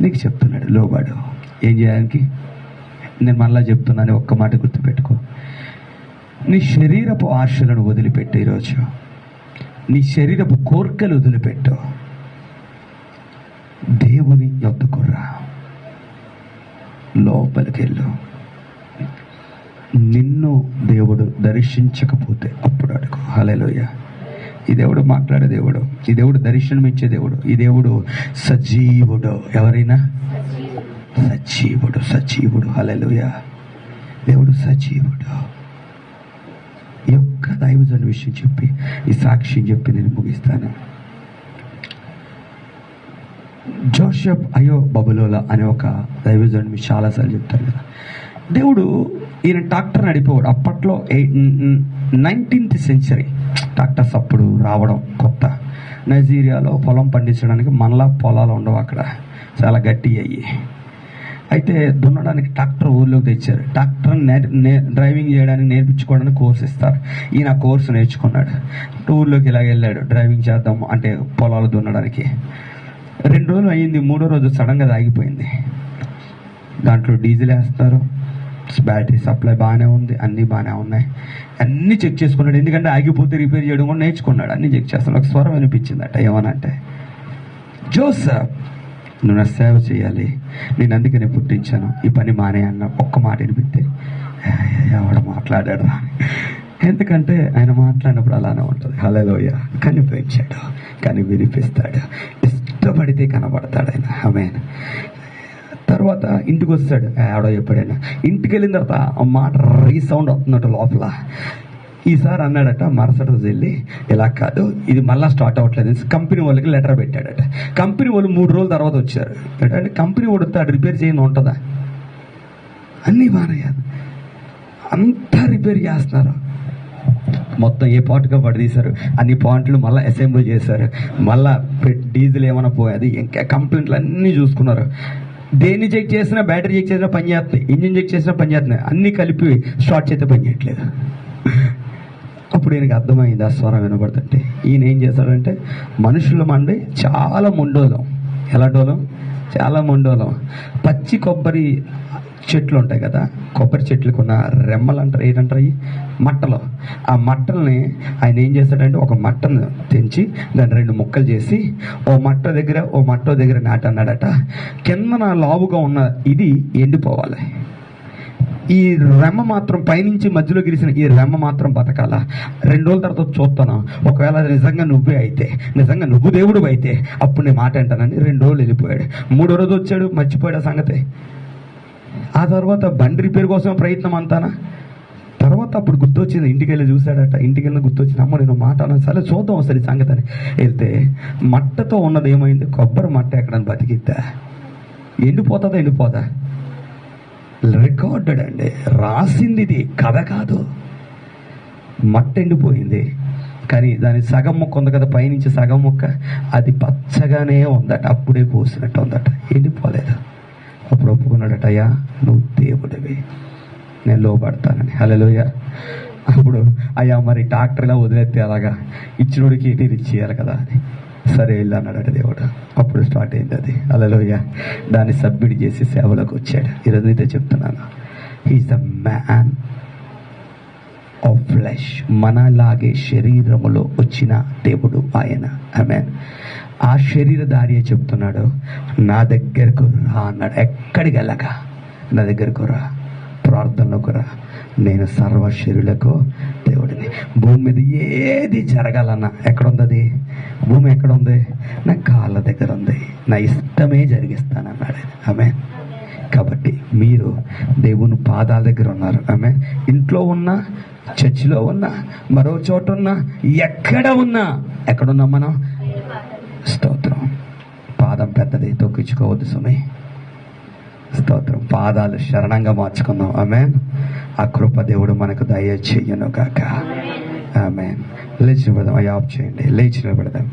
నీకు చెప్తున్నాడు, లోబడు. ఏం చేయడానికి? నేను మళ్ళా చెప్తున్నాను, ఒక్క మాట గుర్తుపెట్టుకో. నీ శరీరపు ఆశలను వదిలిపెట్టు. ఈరోజు నీ శరీరపు కోర్కెలు వదిలిపెట్టు. దేవుని యొద్దకు రా, లోపలికి వెళ్ళు. నిన్ను దేవుడు దర్శించకపోతే అప్పుడు అడుగు. హల్లెలూయా. ఈ దేవుడు మాట్లాడే దేవుడు, ఈ దేవుడు దర్శనం ఇచ్చే దేవుడు, ఈ దేవుడు సజీవుడు. ఎవరైనా సజీవుడు, సజీవుడు. హల్లెలూయా. దేవుడు సజీవుడు. ఈ యొక్క దైవజన విషయం చెప్పి, ఈ సాక్ష్యం చెప్పి నేను ముగిస్తాను. జోసెఫ్ అయో బబులోల అనే ఒక దైవజనుడు చాలాసార్లు చెప్తారు కదా. దేవుడు ఈయన ట్రాక్టర్ నడిపేవాడు. అప్పట్లో 19th century ట్రాక్టర్స్ అప్పుడు రావడం కొత్త. నైజీరియాలో పొలం పండించడానికి మనలా పొలాలు ఉండవు, అక్కడ చాలా గట్టి అయ్యి. అయితే దున్నడానికి ట్రాక్టర్ ఊర్లోకి తెచ్చారు. ట్రాక్టర్ డ్రైవింగ్ చేయడానికి నేర్పించుకోవడానికి కోర్స్ ఇస్తారు. ఈయన కోర్సు నేర్చుకున్నాడు. ఊర్లోకి ఇలాగ వెళ్ళాడు, డ్రైవింగ్ చేద్దాం అంటే పొలాలు దున్నడానికి. 2 రోజులు అయ్యింది, 3వ రోజు సడన్గా ఆగిపోయింది. దాంట్లో డీజిల్ వేస్తారు, బ్యాటరీ సప్లై బాగానే ఉంది, అన్నీ బాగానే ఉన్నాయి. అన్నీ చెక్ చేసుకున్నాడు. ఎందుకంటే ఆగిపోతే రిపేర్ చేయడం కూడా నేర్చుకున్నాడు. అన్నీ చెక్ చేస్తున్నాడు. ఒక స్వరం వినిపించిందట, ఏమనంటే, జోసెఫ్ నువ్వు నా సేవ చేయాలి, నేను అందుకనే పుట్టించాను, ఈ పని మానే అన్న ఒక్క మాట వినిపిస్తే ఎవడు మాట్లాడాడు రా. ఎందుకంటే ఆయన మాట్లాడినప్పుడు అలానే ఉంటుంది. హల్లెలూయా. కనిపించాడు, కానీ వినిపిస్తాడు. ఇష్టపడితే కనబడతాడు ఆయన. ఆమేన్. తర్వాత ఇంటికి వస్తాడు. ఆడో చెప్పాడైనా. ఇంటికి వెళ్ళిన తర్వాత ఆ మాట రీసౌండ్ అవుతున్నట్టు లోపల. ఈసారి అన్నాడట, మరుసటి రోజు వెళ్ళి, ఇలా కాదు, ఇది మళ్ళీ స్టార్ట్ అవ్వట్లేదు. కంపెనీ వాళ్ళకి లెటర్ పెట్టాడట. కంపెనీ వాళ్ళు 3 రోజుల తర్వాత వచ్చారు. అంటే కంపెనీ వాడు వస్తాడు, రిపేర్ చేయని ఉంటుందా? అన్నీ బాగానే, అంతా రిపేర్ చేస్తున్నారు. మొత్తం ఏ పాయింట్గా పడదీశారు, అన్ని పాయింట్లు మళ్ళీ అసెంబుల్ చేశారు. మళ్ళీ డీజిల్ ఏమైనా పోయేది, ఇంకా కంప్లైంట్లు అన్నీ చూసుకున్నారు. దేన్ని చెక్ చేసినా, బ్యాటరీ చెక్ చేసినా పని చేస్తున్నాయి, ఇంజిన్ చెక్ చేసినా పని చేస్తున్నాయి, అన్నీ కలిపి స్టార్ట్ చేస్తే పని చేయట్లేదు. అప్పుడు ఈయనకి అర్థమైంది, ఆ స్వరం వినబడుతుంటే. ఈయన ఏం చేశాడంటే, మనుషుల మండి చాలా మొండోలం. ఎలా డోలం? చాలా మొండోలం. పచ్చి కొబ్బరి చెట్లు ఉంటాయి కదా, కొబ్బరి చెట్లకు ఉన్న రెమ్మలు అంటారు, ఏంటంటారు అవి, మట్టలు. ఆ మట్టల్ని ఆయన ఏం చేస్తాడంటే ఒక మట్టను తెంచి దాన్ని 2 ముక్కలు చేసి ఓ మట్ట దగ్గర నాటన్నాడట. కిందన లావుగా ఉన్న ఇది ఎండిపోవాలి, ఈ రెమ్మ మాత్రం పైనుంచి మధ్యలో గిరిసిన ఈ రెమ్మ మాత్రం బతకాల. 2 రోజుల తర్వాత చూస్తాను, ఒకవేళ అది నిజంగా నువ్వే అయితే, నిజంగా నువ్వు దేవుడు అయితే అప్పుడు నేను మాట అంటానని 2 రోజులు వెళ్ళిపోయాడు. 3వ రోజు వచ్చాడు, మర్చిపోయాడు ఆ సంగతి. ఆ తర్వాత బండి రిపేర్ కోసం ప్రయత్నం అంతానా. తర్వాత అప్పుడు గుర్తొచ్చింది, ఇంటికి వెళ్ళి చూశాడట. ఇంటికి వెళ్ళి గుర్తొచ్చింది, అమ్మ నేను మాట అన్నాను, సరే చూద్దాం ఒకసారి సంగతి అని వెళ్తే మట్టతో ఉన్నది ఏమైంది, కొబ్బరి మట్ట ఎక్కడని బతికిద్దా, ఎండిపోదా? రికార్డెడ్ అండి, రాసింది, ఇది కథ కాదు. మట్ట ఎండిపోయింది, కానీ దాని సగం ముక్క ఉంది కదా, పైనుంచి సగం ముక్క, అది పచ్చగానే ఉందట, అప్పుడే పోసినట్టు ఉందట, ఎండిపోలేదు. అప్పుడు ఒప్పుకున్నాడట, అయ్యా నువ్వు దేవుడివి, నేను లోపడతానని. హల్లెలూయా. అప్పుడు అయ్యా మరి డాక్టర్లా వదిలేస్తే అలాగా, ఇచ్చినోడికి ఏంటి ఇచ్చేయాలి కదా అని, సరే వెళ్ళు అన్నాడట దేవుడు. అప్పుడు స్టార్ట్ అయింది అది. హల్లెలూయా. దాన్ని సబ్మిట్ చేసి సేవలోకి వచ్చాడు. ఈరోజు అయితే చెప్తున్నాను, he is the man of flesh. మనలాగే శరీరములో వచ్చిన దేవుడు ఆయన. ఆమేన్. ఆ శరీరధారియే చెప్తున్నాడు, నా దగ్గరకు రా అన్నాడు. ఎక్కడికి వెళ్ళక నా దగ్గరకు రా, ప్రార్థనలోకి రా, నేను సర్వశరీరులకు దేవుడిని. భూమి మీద ఏది జరగాలన్నా ఎక్కడుంది అది, భూమి ఎక్కడుంది, నా కాళ్ళ దగ్గర ఉంది, నా ఇష్టమే జరిగిస్తానన్నాడు. ఆమేన్. కాబట్టి మీరు దేవుని పాదాల దగ్గర ఉన్నారు. ఆమేన్. ఇంట్లో ఉన్నా, చర్చిలో ఉన్నా, మరో చోట ఉన్నా, ఎక్కడున్నా మనం, స్తోత్రం. పాదం పెద్దది, తొక్కించుకోవద్దు సుమి. స్తోత్రం. పాదాలు శరణంగా మార్చుకుందాం. ఆమేన్. ఆ కృప దేవుడు మనకు దయచేయును గాక. ఆమేన్. లేచి నిలబడదాం. అయ్యా ఆఫ్ చేయండి, లేచి నిలబడదాం.